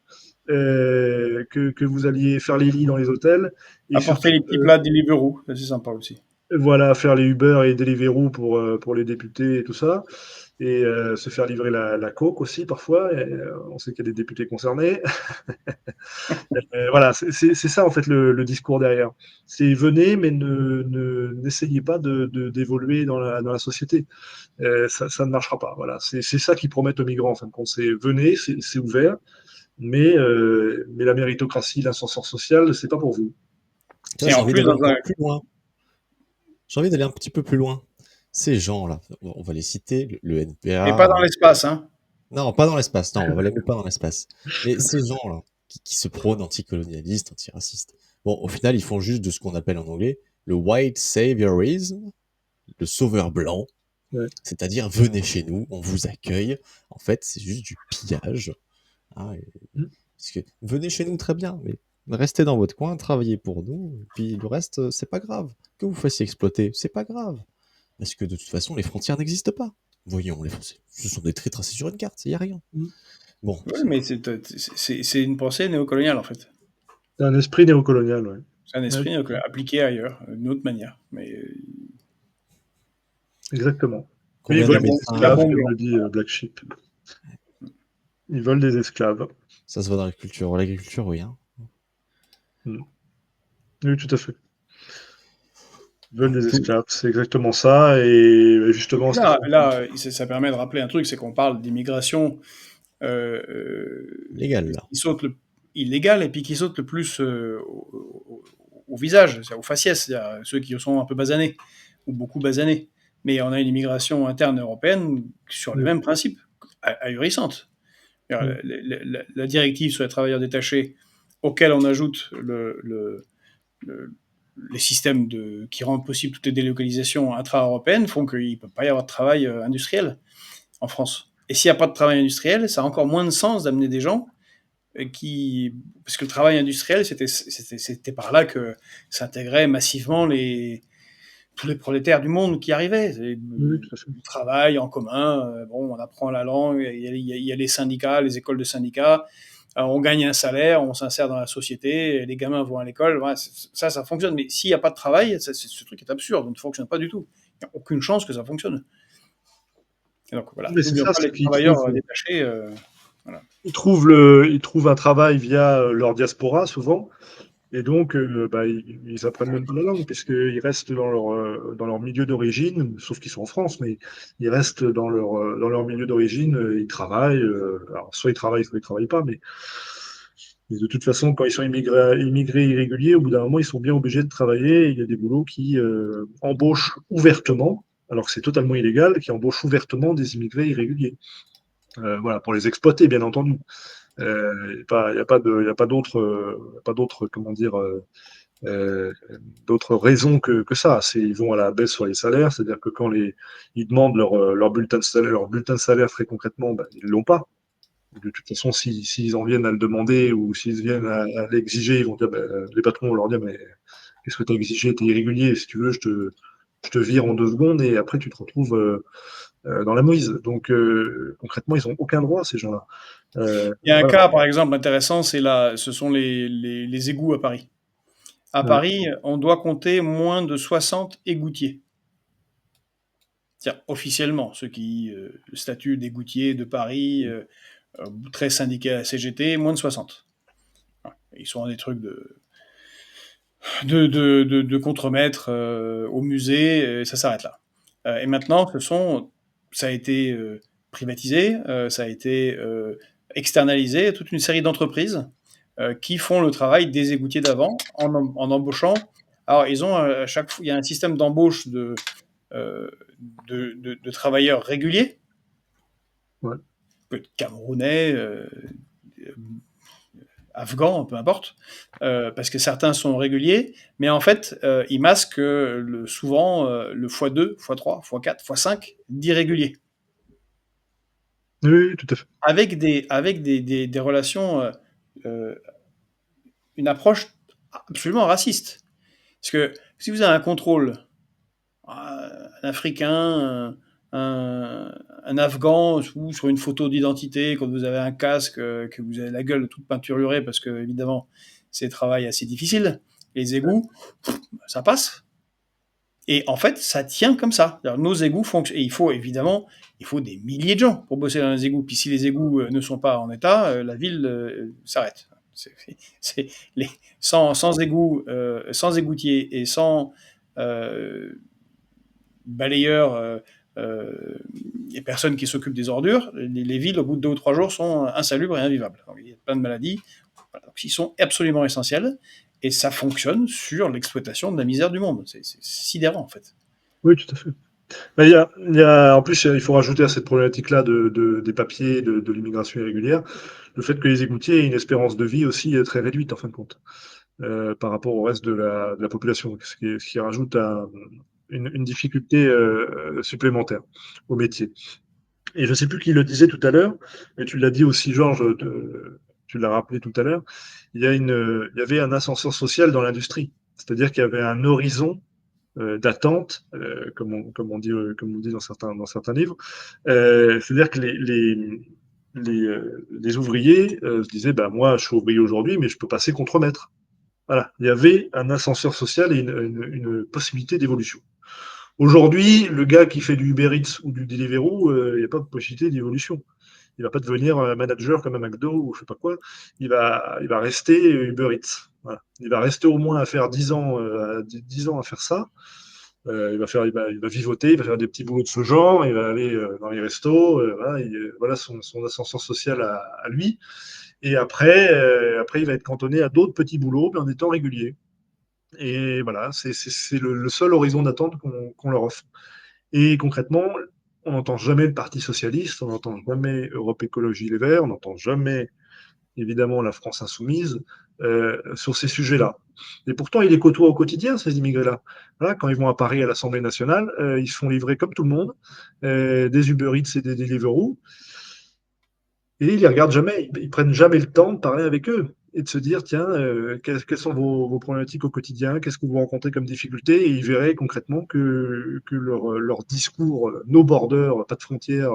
que vous alliez faire les lits dans les hôtels, et Apporter surtout, les petits plats de Deliveroo, ça, c'est sympa aussi. voilà, faire les Uber et Deliveroo pour les députés et tout ça, et se faire livrer la coke aussi parfois. Et, on sait qu'il y a des députés concernés. Voilà, c'est ça en fait le discours derrière. C'est venez, mais n'essayez pas d'évoluer dans la société. Ça ne marchera pas. Voilà, c'est ça qu'ils promettent aux migrants en fin de compte. C'est venez, c'est ouvert, mais la méritocratie, l'ascenseur social, c'est pas pour vous. Ça, Et j'ai en envie plus, d'aller dans un... encore plus loin. J'ai envie d'aller un petit peu plus loin. Ces gens-là, on va les citer, le Et NPA. pas dans l'espace, hein. Non, pas dans l'espace. Non, on va les mettre pas dans l'espace. Mais ces gens-là, qui se prônent anticolonialistes, antiracistes, bon, au final, ils font juste de ce qu'on appelle en anglais le white saviorism, le sauveur blanc. Ouais. C'est-à-dire, venez chez nous, on vous accueille. En fait, c'est juste du pillage. Hein, parce que venez chez nous, très bien, mais restez dans votre coin, travaillez pour nous, et puis le reste, c'est pas grave. Que vous fassiez exploiter, c'est pas grave. Parce que de toute façon, les frontières n'existent pas. Voyons, les Français, ce sont des traits tracés sur une carte, il n'y a rien. Bon, Oui, mais c'est une pensée néocoloniale, en fait. C'est un esprit néocolonial, ouais. C'est un Ouais, esprit appliqué ailleurs, d'une autre manière. Mais exactement. Mais ils combien de veulent des médecins, esclaves, comme le dit Black Sheep. Ils veulent des esclaves. ça se voit dans l'agriculture. L'agriculture, oui. Hein. Oui, tout à fait. Ils veulent des Tout esclaves, c'est exactement ça. Et justement, ce qu'ils font. ça permet de rappeler un truc, c'est qu'on parle d'immigration légal, là. qui saute illégale et puis qui saute le plus au visage, c'est-à-dire aux faciès, c'est-à-dire ceux qui sont un peu basanés ou beaucoup basanés. Mais on a une immigration interne européenne sur les mêmes principes, ahurissante. La directive sur les travailleurs détachés, auquel on ajoute les systèmes qui rendent possible toutes les délocalisations intra-européennes, font qu'il ne peut pas y avoir de travail industriel en France. Et s'il n'y a pas de travail industriel, ça a encore moins de sens d'amener des gens parce que le travail industriel, c'était par là que s'intégraient massivement tous les prolétaires du monde qui arrivaient. Oui, tout à fait. Le travail en commun, bon, on apprend la langue, il y a les syndicats, les écoles de syndicats, on gagne un salaire, on s'insère dans la société, les gamins vont à l'école, voilà, ça fonctionne. Mais s'il n'y a pas de travail, ce truc est absurde, ça ne fonctionne pas du tout. Il n'y a aucune chance que ça fonctionne. Et donc voilà, Mais c'est n'oublions ça, pas c'est les qu'ils travailleurs détachés. Voilà. ils trouvent un travail via leur diaspora, souvent. Et donc, ils apprennent même pas la langue, puisqu'ils restent dans leur milieu d'origine, sauf qu'ils sont en France, mais ils restent dans leur milieu d'origine, ils travaillent. Alors, soit ils travaillent pas, mais de toute façon, quand ils sont immigrés irréguliers, au bout d'un moment, ils sont bien obligés de travailler. Il y a des boulots qui embauchent ouvertement, alors que c'est totalement illégal, qui embauchent ouvertement des immigrés irréguliers. Voilà, pour les exploiter, bien entendu. Il n'y a pas d'autre, comment dire, d'autres raisons que ça. Ils vont à la baisse sur les salaires, c'est-à-dire que quand ils demandent leur bulletin de salaire très concrètement, ben, ils ne l'ont pas. De toute façon, s'ils en viennent à le demander ou s'ils viennent à l'exiger, ils vont dire, ben, les patrons vont leur dire, mais qu'est-ce que tu as exigé? Tu es irrégulier, si tu veux, je te vire en 2 secondes et après tu te retrouves dans la mouise. Donc concrètement, ils n'ont aucun droit, ces gens-là. Il y a un Voilà. cas, par exemple, intéressant, ce sont les égouts à Paris. À Ouais. Paris, on doit compter moins de 60 égoutiers. C'est-à-dire, officiellement, ceux qui le statut d'égoutier de Paris, très syndiqué à la CGT, moins de 60. Ils sont dans des trucs de contremaître au musée, et ça s'arrête là. Et maintenant, ça a été privatisé, ça a été externalisé, toute une série d'entreprises qui font le travail des égoutiers d'avant en embauchant. Alors, ils ont à chaque fois, il y a un système d'embauche euh, de travailleurs réguliers, Ouais. Camerounais, afghans, peu importe, parce que certains sont réguliers, mais en fait, ils masquent souvent le x2, x3, x4, x5 d'irréguliers, Oui, tout à fait. avec des relations, une approche absolument raciste. Parce que si vous avez un contrôle, un Africain, un Afghan, ou sur une photo d'identité, quand vous avez un casque, que vous avez la gueule toute peinturée, parce que, évidemment, c'est un travail assez difficile, les égouts, ça passe. Et en fait, ça tient comme ça. Alors, nos égouts fonctionnent. Et il faut des milliers de gens pour bosser dans les égouts. Puis si les égouts ne sont pas en état, la ville s'arrête. C'est sans égouts, sans égoutier et sans balayeurs et personnes qui s'occupent des ordures, les villes, au bout de 2 ou 3 jours, sont insalubres et invivables. Donc, il y a plein de maladies. Voilà. Donc, ils sont absolument essentiels. Et ça fonctionne sur l'exploitation de la misère du monde. C'est sidérant, en fait. Oui, tout à fait. En plus, il faut rajouter à cette problématique-là des papiers, de l'immigration irrégulière, le fait que les égoutiers aient une espérance de vie aussi très réduite, en fin de compte, par rapport au reste de la population, ce qui rajoute une difficulté supplémentaire au métier. Et je ne sais plus qui le disait tout à l'heure, mais tu l'as dit aussi, Georges, tu l'as rappelé tout à l'heure, il y avait un ascenseur social dans l'industrie. C'est-à-dire qu'il y avait un horizon d'attente, comme on dit dans certains livres. C'est-à-dire que les ouvriers se disaient, bah, moi, je suis ouvrier aujourd'hui, mais je peux passer contre-maître. Voilà, il y avait un ascenseur social et une possibilité d'évolution. Aujourd'hui, le gars qui fait du Uber Eats ou du Deliveroo, il n'y a pas de possibilité d'évolution. Il va pas devenir manager comme un McDo ou je sais pas quoi. Il va rester Uber Eats. Voilà. Il va rester au moins à faire 10 ans, 10 ans à faire ça. Il va vivoter, il va faire des petits boulots de ce genre, il va aller dans les restos, voilà son ascenseur social à lui. Et après, il va être cantonné à d'autres petits boulots, mais en étant régulier. Et voilà, c'est le seul horizon d'attente qu'on leur offre. Et concrètement, on n'entend jamais le Parti socialiste, on n'entend jamais Europe Écologie Les Verts, on n'entend jamais, évidemment, la France insoumise sur ces sujets-là. Et pourtant, ils les côtoient au quotidien, ces immigrés-là. Voilà, quand ils vont à Paris à l'Assemblée nationale, ils se font livrer comme tout le monde, des Uber Eats et des Deliveroo, et ils les regardent jamais, ils prennent jamais le temps de parler avec eux et de se dire, tiens, quelles sont vos problématiques au quotidien, qu'est-ce que vous rencontrez comme difficultés, et ils verraient concrètement que leur discours, no border, pas de frontières,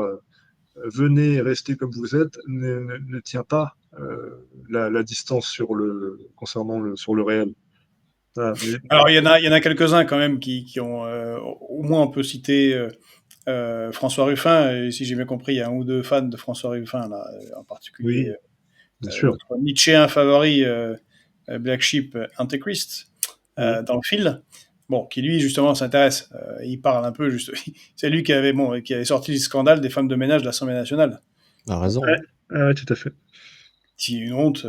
venez rester comme vous êtes, ne tient pas la distance sur le réel. Voilà. Alors, il y en a quelques-uns quand même qui ont, au moins on peut citer François Ruffin, et si j'ai bien compris, il y a un ou deux fans de François Ruffin, là, en particulier Oui, bien sûr. notre Nietzschéen favori, Black Sheep Antichrist, Mm. dans le fil. Bon, qui lui justement s'intéresse, il parle un peu, juste, c'est lui qui avait sorti le scandale des femmes de ménage de l'Assemblée nationale. A raison, Ouais, hein. ouais, tout à fait. C'est une honte,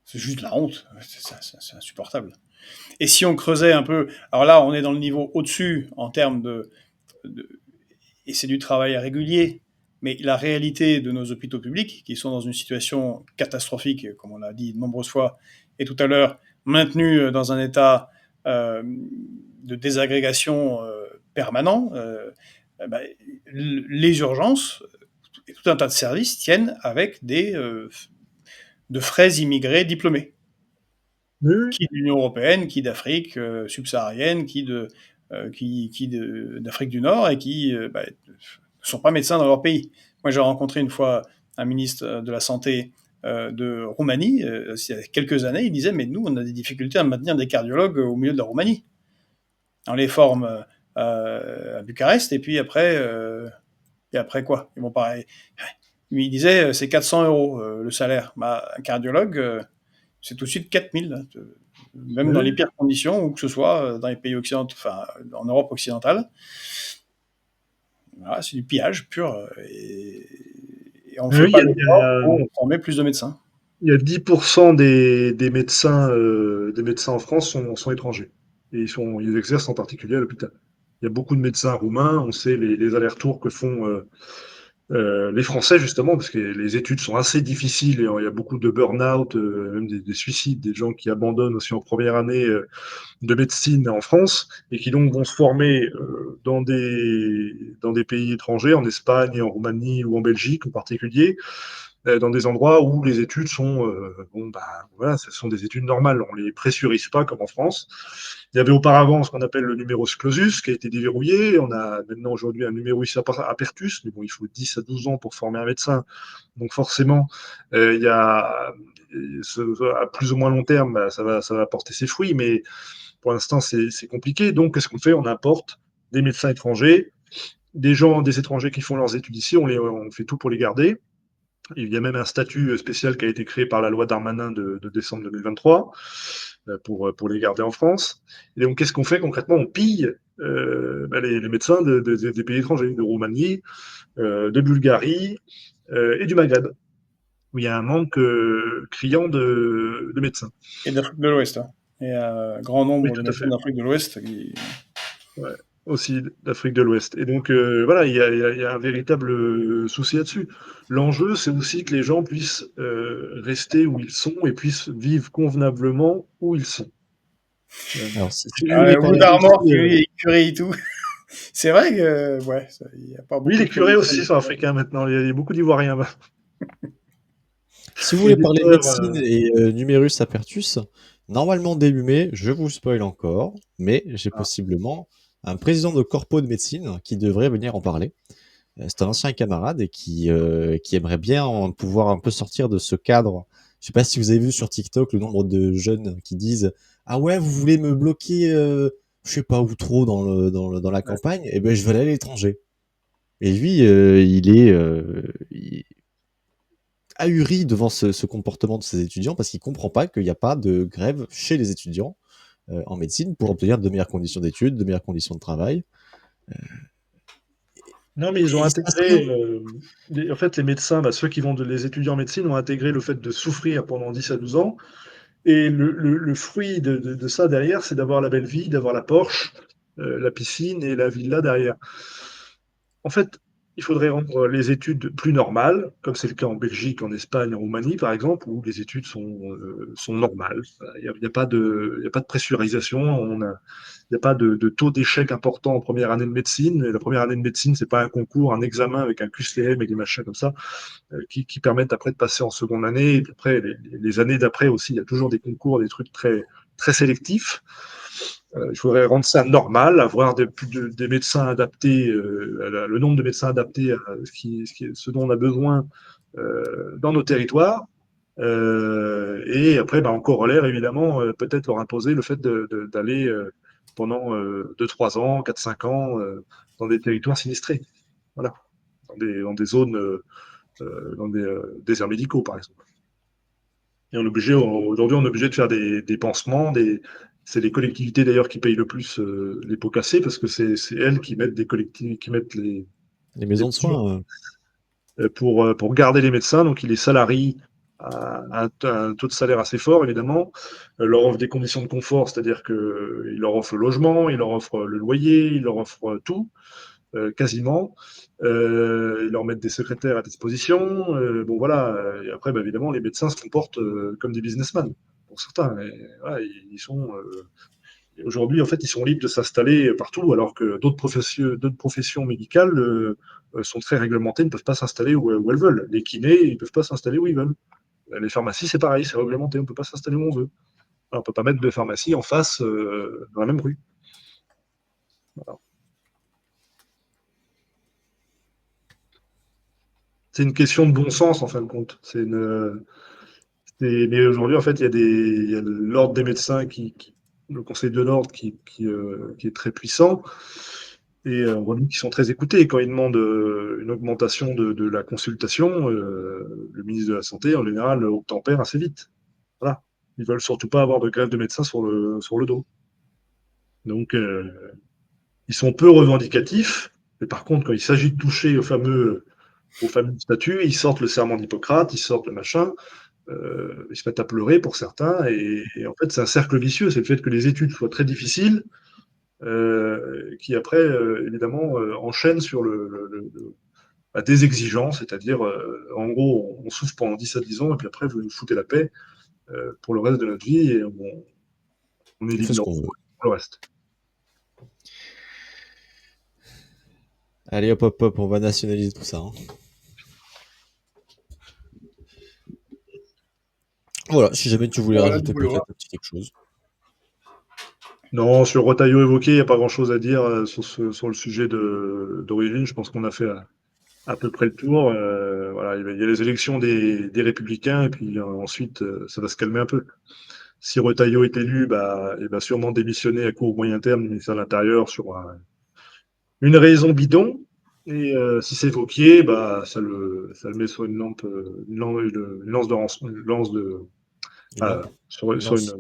c'est juste la honte, c'est insupportable. Et si on creusait un peu, alors là on est dans le niveau au-dessus en termes de et c'est du travail régulier, mais la réalité de nos hôpitaux publics, qui sont dans une situation catastrophique, comme on l'a dit de nombreuses fois, et tout à l'heure, maintenus dans un état de désagrégation permanent, bah, les urgences et tout un tas de services tiennent avec de frais immigrés diplômés, Oui, oui. qui de l'Union européenne, qui d'Afrique subsaharienne, d'Afrique du Nord, et qui ne sont pas médecins dans leur pays. Moi, j'ai rencontré une fois un ministre de la Santé de Roumanie, il y a quelques années, il disait, mais nous, on a des difficultés à maintenir des cardiologues au milieu de la Roumanie. On les forme à Bucarest, et après quoi? Ils vont pareil. Il disait, c'est 400 euros le salaire. Bah, un cardiologue, c'est tout de suite 4000, hein, même dans les Oui. pires conditions, ou que ce soit dans les pays occidentaux, enfin, en Europe occidentale. Voilà, c'est du pillage pur. Et on ne fait Oui, pas d'efforts pour former plus de médecins. il y a 10% des médecins en France sont étrangers. Et ils exercent en particulier à l'hôpital. Il y a beaucoup de médecins roumains, on sait les allers-retours que font les Français, justement, parce que les études sont assez difficiles et il y a beaucoup de burn-out, même des suicides, des gens qui abandonnent aussi en première année de médecine en France et qui donc vont se former dans des pays étrangers, en Espagne, en Roumanie ou en Belgique en particulier. dans des endroits où les études sont, voilà, ce sont des études normales. On les pressurise pas comme en France. Il y avait auparavant ce qu'on appelle le numerus clausus qui a été déverrouillé. On a maintenant aujourd'hui un numerus apertus, mais bon, il faut 10 à 12 ans pour former un médecin. Donc forcément, il y a à plus ou moins long terme, ça va porter ses fruits, mais pour l'instant, c'est compliqué. Donc, qu'est-ce qu'on fait? On importe des médecins étrangers, des étrangers qui font leurs études ici, on fait tout pour les garder. Il y a même un statut spécial qui a été créé par la loi Darmanin de décembre 2023 pour les garder en France. Et donc, qu'est-ce qu'on fait concrètement? On pille les médecins des pays étrangers, de Roumanie, de Bulgarie et du Maghreb, où il y a un manque criant de médecins. Et d'Afrique de l'Ouest. Hein. Il y a un grand Oui, nombre de tout à médecins fait. d'Afrique de l'Ouest qui... Ouais, aussi d'Afrique de l'Ouest. Et donc, voilà, il y a un véritable souci là-dessus. L'enjeu, c'est aussi que les gens puissent rester où ils sont et puissent vivre convenablement où ils sont. Alors, si vous voulez Ah, parler Wood Armor, médecine, Curie et tout. C'est vrai que, ouais, il n'y a pas oui, beaucoup les de curés conditions. aussi sont africains maintenant. Il y a beaucoup d'Ivoiriens. si vous Les voulez parler docteurs, médecine et numerus apertus, normalement début mai, je vous spoil encore, mais j'ai possiblement un président de corpo de médecine qui devrait venir en parler. C'est un ancien camarade et qui aimerait bien pouvoir un peu sortir de ce cadre. Je sais pas si vous avez vu sur TikTok le nombre de jeunes qui disent ah ouais, vous voulez me bloquer je sais pas où trop dans la campagne, et ben je vais aller à l'étranger. Et lui il est ahuri devant ce comportement de ses étudiants parce qu'il comprend pas qu'il n'y a pas de grève chez les étudiants en médecine pour obtenir de meilleures conditions d'études, de meilleures conditions de travail. non, mais ils ont Et il se passe rien. intégré, en fait, les médecins, ceux qui vont les étudiants en médecine ont intégré le fait de souffrir pendant 10 à 12 ans. Et le fruit de ça derrière, c'est d'avoir la belle vie, d'avoir la Porsche, la piscine et la villa derrière. En fait, il faudrait rendre les études plus normales, comme c'est le cas en Belgique, en Espagne, en Roumanie, par exemple, où les études sont normales. Il n'y a pas il y a pas de pressurisation, il n'y a pas de taux d'échec important en première année de médecine. Et la première année de médecine, c'est pas un concours, un examen avec un QCM et des machins comme ça, qui permettent après de passer en seconde année. Et puis après, les années d'après aussi, il y a toujours des concours, des trucs très, très sélectifs. Il faudrait rendre ça normal, avoir des médecins adaptés, le nombre de médecins adaptés à ce dont on a besoin dans nos territoires. Et après, en corollaire, évidemment, peut-être leur imposer le fait d'aller pendant 2-3 ans, 4-5 ans dans des territoires sinistrés. Voilà. Dans des zones, dans des déserts médicaux, par exemple. Et aujourd'hui, on est obligé de faire des pansements. C'est les collectivités d'ailleurs qui payent le plus les pots cassés parce que c'est elles qui mettent qui mettent Les les maisons de mesures soins, pour garder les médecins. Donc, ils les salarient à un taux de salaire assez fort, évidemment. Leur offrent des conditions de confort, c'est-à-dire qu'ils leur offrent le logement, ils leur offrent le loyer, ils leur offrent tout, quasiment. Ils leur mettent des secrétaires à disposition. Bon, voilà. Et après, évidemment, les médecins se comportent comme des businessmen, pour certains. Et, voilà, ils sont. Aujourd'hui, en fait, ils sont libres de s'installer partout, alors que d'autres professions médicales sont très réglementées, ne peuvent pas s'installer où elles veulent. Les kinés, ils ne peuvent pas s'installer où ils veulent. Les pharmacies, c'est pareil, c'est réglementé, on ne peut pas s'installer où on veut. Alors, on ne peut pas mettre de pharmacie en face dans la même rue. Voilà. C'est une question de bon sens, en fin de compte. Mais aujourd'hui, en fait, il y a l'ordre des médecins le conseil de l'ordre qui est très puissant. Et on voit qu'ils sont très écoutés. Quand ils demandent une augmentation de la consultation, le ministre de la Santé, en général, obtempère assez vite. Voilà. Ils veulent surtout pas avoir de grève de médecins sur le dos. Donc, ils sont peu revendicatifs. Mais par contre, quand il s'agit de toucher au fameux statut, ils sortent le serment d'Hippocrate, ils sortent le machin. Ils se mettent à pleurer pour certains, et en fait, c'est un cercle vicieux. C'est le fait que les études soient très difficiles, qui après, évidemment, enchaînent sur des exigences, c'est-à-dire, en gros, on souffre pendant 10 à 10 ans, et puis après, vous nous foutez la paix pour le reste de notre vie, et on est on fait libre ce d'en qu'on veut. pour le reste. Allez hop hop hop, on va nationaliser tout ça. Hein. Voilà, si jamais tu voulais Voilà du rajouter boulot. peut-être un petit quelque chose. Non, sur Rotaillot évoqué, il n'y a pas grand-chose à dire sur le sujet d'origine. Je pense qu'on a fait à peu près le tour. Voilà, il y a les élections des Républicains et puis ensuite, ça va se calmer un peu. Si Retailleau est élu, bah, il va sûrement démissionner à court ou moyen terme du ministère de l'Intérieur sur une raison bidon. Et si c'est Vauquier, bah, ça le met sur une lampe, une lance de rançon, une lance de, Une lampe, une sur lance,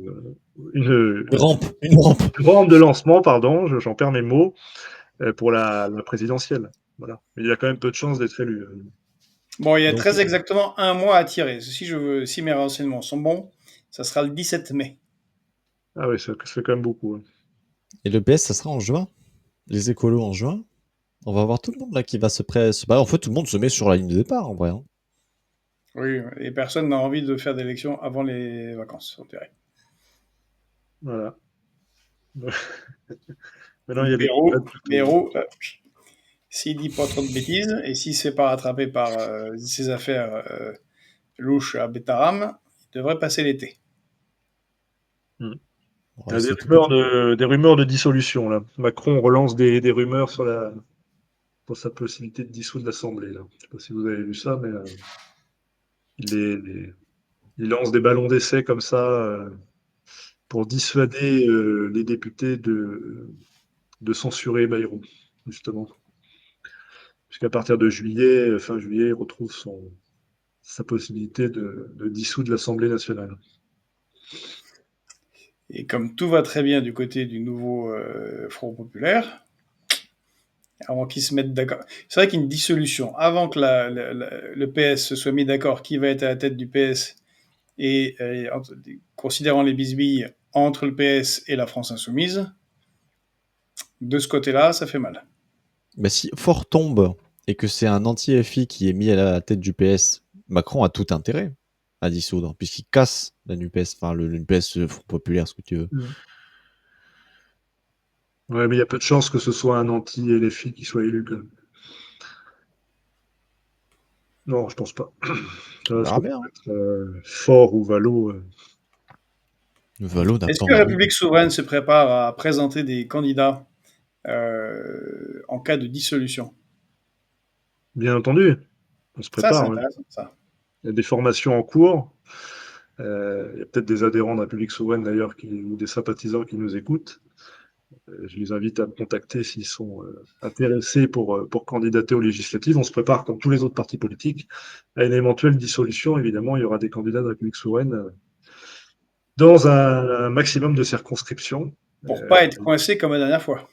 une, une rampe, une rampe. une rampe de lancement, pardon, j'en perds mes mots, pour la présidentielle. Voilà. Mais il a quand même peu de chances d'être élu. Bon, il y a Donc, très exactement un mois à tirer. Si mes renseignements sont bons, ça sera le 17 mai. Ah oui, ça fait quand même beaucoup. Hein. et le PS, ça sera en juin. Les écolos en juin. On va voir tout le monde là qui va se battre. En fait, tout le monde se met sur la ligne de départ en vrai. Hein. Oui, et personne n'a envie de faire d'élection avant les vacances, on dirait. Voilà. Maintenant, il y a des Bayrou, candidats de partout. Bayrou, s'il dit pas trop de bêtises et s'il se fait pas rattraper par ses affaires louches à Betaram, il devrait passer l'été. Hmm. On Il va y a essayer tout petit. des rumeurs de dissolution, là. Macron relance des rumeurs pour sa possibilité de dissoudre l'Assemblée, là. Je sais pas si vous avez vu ça, mais il, il lance des ballons d'essai comme ça pour dissuader les députés de censurer Bayrou, justement. Puisqu'à partir de juillet, fin juillet, il retrouve sa possibilité de dissoudre l'Assemblée nationale. Et comme tout va très bien du côté du nouveau Front populaire, avant qu'ils se mettent d'accord. C'est vrai qu'une dissolution, avant que le PS se soit mis d'accord qui va être à la tête du PS, et considérant les bisbilles entre le PS et la France insoumise, de ce côté-là, ça fait mal. Mais si Fort tombe et que c'est un anti-FI qui est mis à la tête du PS, Macron a tout intérêt à dissoudre, puisqu'il casse la NUPES, enfin le NUPES Front Populaire, ce que tu veux. Mm. Ouais, mais il y a peu de chances que ce soit un anti-LFI qui soit élu, quand même. Non, je pense pas. Ça On va verra bien. Hein. être Fort ou Valo. Valo n'a Est-ce pas que la envie. République souveraine se prépare à présenter des candidats en cas de dissolution? Bien entendu, on se Ça, c'est prépare. Ouais. intéressant, ça. Il y a des formations en cours. Il y a peut-être des adhérents de la République souveraine d'ailleurs ou des sympathisants qui nous écoutent. Je les invite à me contacter s'ils sont intéressés pour candidater aux législatives. On se prépare, comme tous les autres partis politiques, à une éventuelle dissolution. Évidemment, il y aura des candidats de la République souveraine dans un maximum de circonscriptions. Pour pas être coincé comme la dernière fois.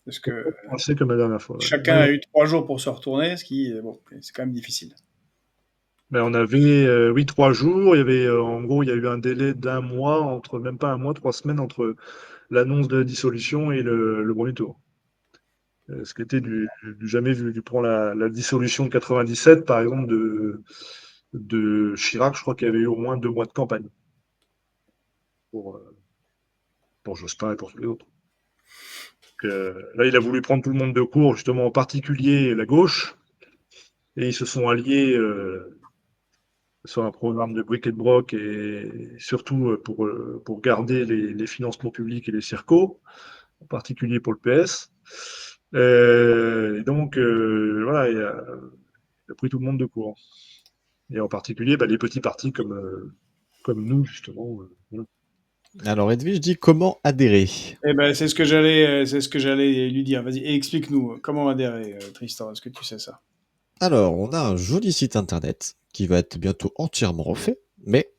Parce que C'est comme la dernière fois. Ouais. chacun a eu 3 jours pour se retourner, ce qui, bon, c'est quand même difficile. Mais on avait, oui, 3 jours. Il y avait, en gros, il y a eu un délai d'un mois, même pas un mois, 3 semaines entre l'annonce de la dissolution et le premier tour. Ce qui était du jamais vu. Tu prends la dissolution de 97, par exemple, de Chirac, je crois qu'il y avait eu au moins 2 mois de campagne pour, euh, pour Jospin et pour tous les autres. Donc, là, il a voulu prendre tout le monde de court, justement, en particulier la gauche, et ils se sont alliés sur un programme de bric et de broc et surtout pour garder les financements publics et les circos, en particulier pour le PS. Et donc, voilà, il a pris tout le monde de court. Et en particulier, bah, les petits partis comme nous, justement. Voilà. Alors Edwige dit comment adhérer. Eh ben, c'est ce que j'allais lui dire. Vas-y, explique-nous comment adhérer, Tristan. Est-ce que tu sais ça? Alors, on a un joli site internet qui va être bientôt entièrement refait, mais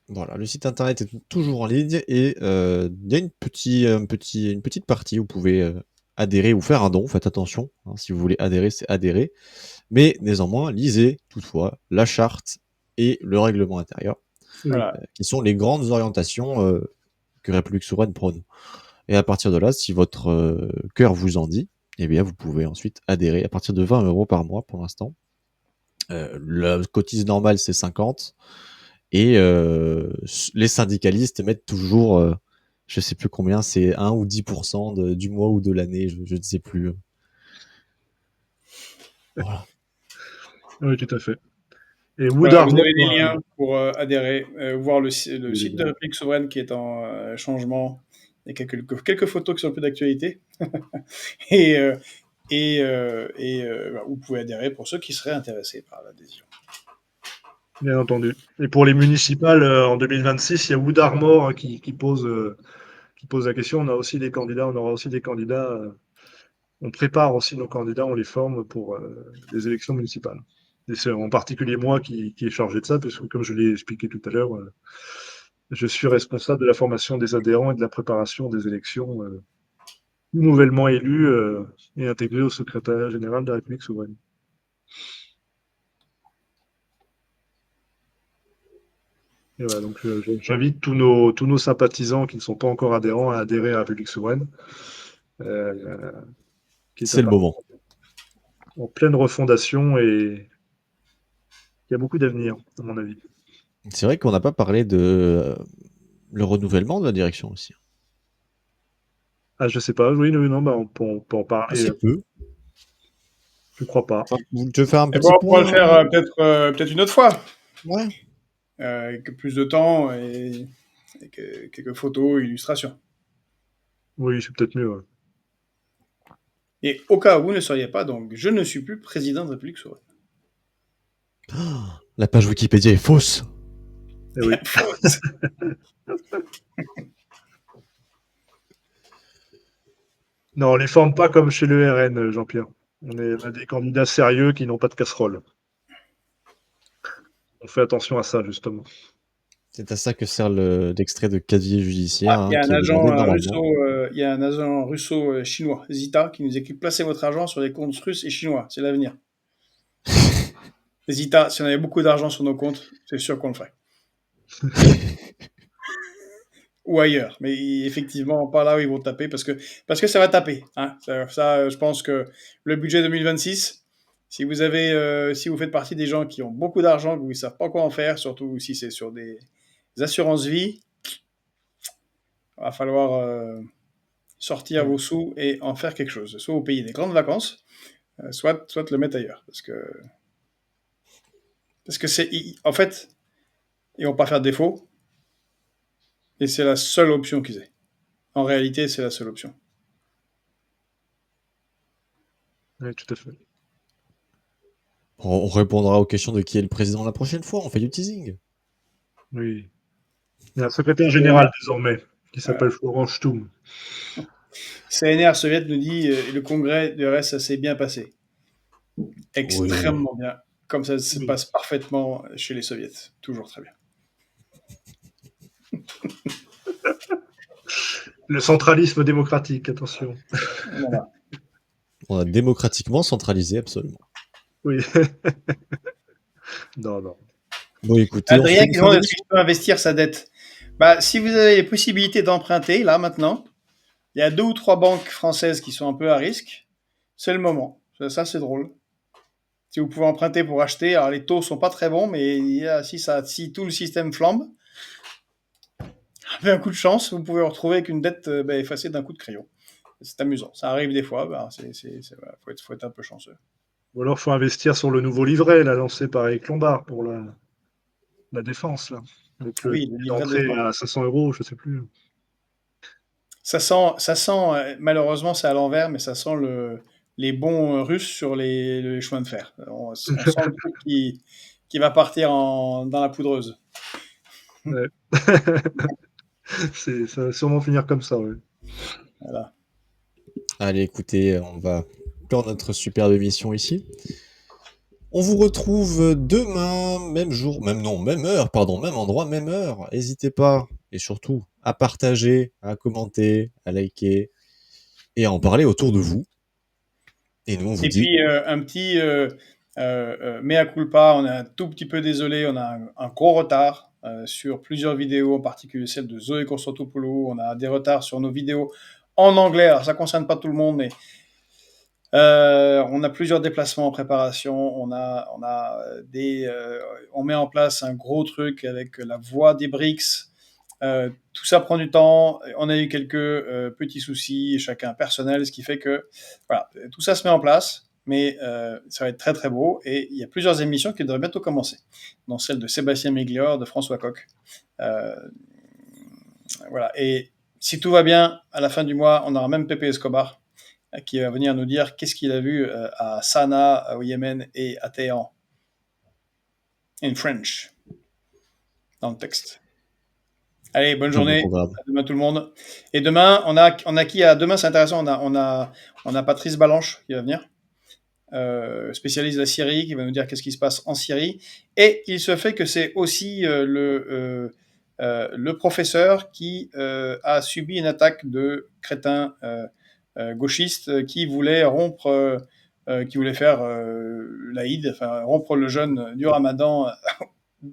voilà, le site internet est toujours en ligne et il y a une petite partie où vous pouvez adhérer ou faire un don. Faites attention, hein, si vous voulez adhérer, c'est adhérer. Mais néanmoins, lisez toutefois la charte et le règlement intérieur, Voilà. qui sont les grandes orientations que République souveraine prône. Et à partir de là, si votre cœur vous en dit, eh bien, vous pouvez ensuite adhérer à partir de 20 € par mois pour l'instant. La cotise normale, c'est 50. Et les syndicalistes mettent toujours, je sais plus combien, c'est 1 ou 10% du mois ou de l'année, je ne sais plus. Voilà. Oui, tout à fait. Et Wood Voilà, vous Armor, avez les liens pour adhérer, voir le site oui, de République Souveraine qui est en changement. Il y a quelques photos qui sont plus d'actualité. et vous pouvez adhérer pour ceux qui seraient intéressés par l'adhésion. bien entendu. Et pour les municipales, en 2026, il y a Wood Armor qui pose la question. On aura aussi des candidats. On prépare aussi nos candidats, on les forme pour les élections municipales. Et c'est en particulier moi qui est chargé de ça, parce que comme je l'ai expliqué tout à l'heure, je suis responsable de la formation des adhérents et de la préparation des élections nouvellement élus et intégrés au secrétariat général de la République souveraine. Et voilà, donc j'invite tous nos sympathisants qui ne sont pas encore adhérents à adhérer à la République souveraine, euh, qui est C'est le moment. en pleine refondation et il y a beaucoup d'avenir, à mon avis. C'est vrai qu'on n'a pas parlé de le renouvellement de la direction aussi. Ah, je sais pas, oui, non, bah, on peut en parler. Assez peu. Je crois pas. Enfin, tu veux faire un Et petit bon, on pourra le point? faire peut-être une autre fois, Ouais. avec plus de temps et quelques photos, illustrations. Oui, c'est peut-être mieux. Ouais. Et au cas où vous ne seriez pas, donc, je ne suis plus président de République souveraine. La page Wikipédia est fausse. Eh oui. Non, on les forme pas comme chez le RN, Jean-Pierre. On a des candidats sérieux qui n'ont pas de casserole. On fait attention à ça, justement. C'est à ça que sert l'extrait de casier judiciaire Il y a un qui est agent demandé normalement. il y a un agent russo chinois, Zita, qui nous écrit placez votre argent sur les comptes russes et chinois, c'est l'avenir. Zita, si on avait beaucoup d'argent sur nos comptes, c'est sûr qu'on le ferait. Ou ailleurs, mais effectivement, pas là où ils vont taper parce que ça va taper. Hein. Ça, je pense que le budget 2026, si vous faites partie des gens qui ont beaucoup d'argent, que vous ne savez pas quoi en faire, surtout si c'est sur des assurances vie, il va falloir sortir vos sous et en faire quelque chose. Soit vous payez des grandes vacances, soit le mettre ailleurs. Parce que en fait, ils vont pas faire de défaut et c'est la seule option qu'ils aient. En réalité, c'est la seule option. Oui, tout à fait. On répondra aux questions de qui est le président la prochaine fois. On fait du teasing. Oui. Il y a un secrétaire général désormais qui s'appelle Voilà. Florent Stum. CNR Soviet nous dit le congrès de RS, ça s'est bien passé. Oui. Extrêmement bien. Comme ça se Oui. passe parfaitement chez les soviets. Toujours très bien. Le centralisme démocratique, attention. Voilà. On a démocratiquement centralisé, absolument. Oui. Non, non. Bon, écoutez, on fait Adrien une qui fin demande est-ce d'émission. qu'il peut investir sa dette. Bah, si vous avez les possibilités d'emprunter, là, maintenant, il y a 2 ou 3 banques françaises qui sont un peu à risque. C'est le moment. Ça c'est drôle. Si vous pouvez emprunter pour acheter, alors les taux sont pas très bons, mais si tout le système flambe, avec un coup de chance, vous pouvez vous retrouver avec une dette effacée d'un coup de crayon. C'est amusant. Ça arrive des fois. Bah, voilà, faut être un peu chanceux. Ou alors, il faut investir sur le nouveau livret, là, lancé par Eric Lombard pour la défense, là. Avec le Oui, le livret de d'entrée défense. à 500 euros, je sais plus. Ça sent malheureusement, c'est à l'envers, mais ça sent les bons Russes sur les chemins de fer. On sent le truc qui va partir dans la poudreuse. Ouais. Ça va sûrement finir comme ça, oui. Voilà. Allez, écoutez, on va clore notre superbe émission ici. On vous retrouve demain, même jour, même heure, pardon, même endroit, même heure. N'hésitez pas, et surtout, à partager, à commenter, à liker, et à en parler autour de vous. Et nous, on vous Et dit, puis, un petit mea culpa, on est un tout petit peu désolé, on a un gros retard sur plusieurs vidéos, en particulier celle de Zoé Konstantopoulou. On a des retards sur nos vidéos en anglais. Alors, ça ne concerne pas tout le monde, mais on a plusieurs déplacements en préparation. On met en place un gros truc avec la voix des BRICS. Tout ça prend du temps. On a eu quelques petits soucis, chacun personnels, ce qui fait que voilà, tout ça se met en place. mais ça va être très très beau. Et il y a plusieurs émissions qui devraient bientôt commencer, dont celle de Sébastien Miglior, de François Coq. Voilà. Et si tout va bien, à la fin du mois, on aura même Pepe Escobar qui va venir nous dire qu'est-ce qu'il a vu à Sanaa, au Yémen, et à Téhéran. In French. Dans le texte. Allez, bonne journée. À demain tout le monde. Et demain, on a qui à demain, c'est intéressant. On a Patrice Balanche qui va venir, spécialiste de la Syrie, qui va nous dire qu'est-ce qui se passe en Syrie. Et il se fait que c'est aussi le professeur qui a subi une attaque de crétins gauchistes qui voulaient rompre, qui voulaient faire l'Aïd, enfin rompre le jeûne du Ramadan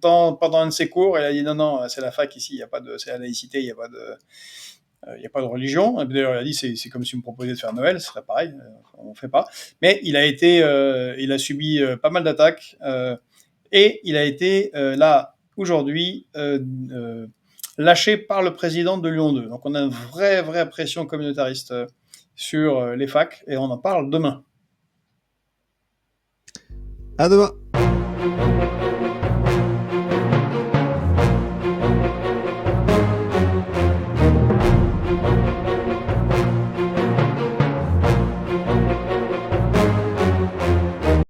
pendant un de ses cours. Et il a dit non, c'est la fac ici, c'est la laïcité, il n'y a pas de religion. D'ailleurs, il a dit c'est comme si vous me proposiez de faire Noël, ce serait pareil, on ne fait pas. Mais il a subi pas mal d'attaques et il a été là aujourd'hui lâché par le président de Lyon 2. Donc on a une vraie pression communautariste sur les facs et on en parle demain. À demain.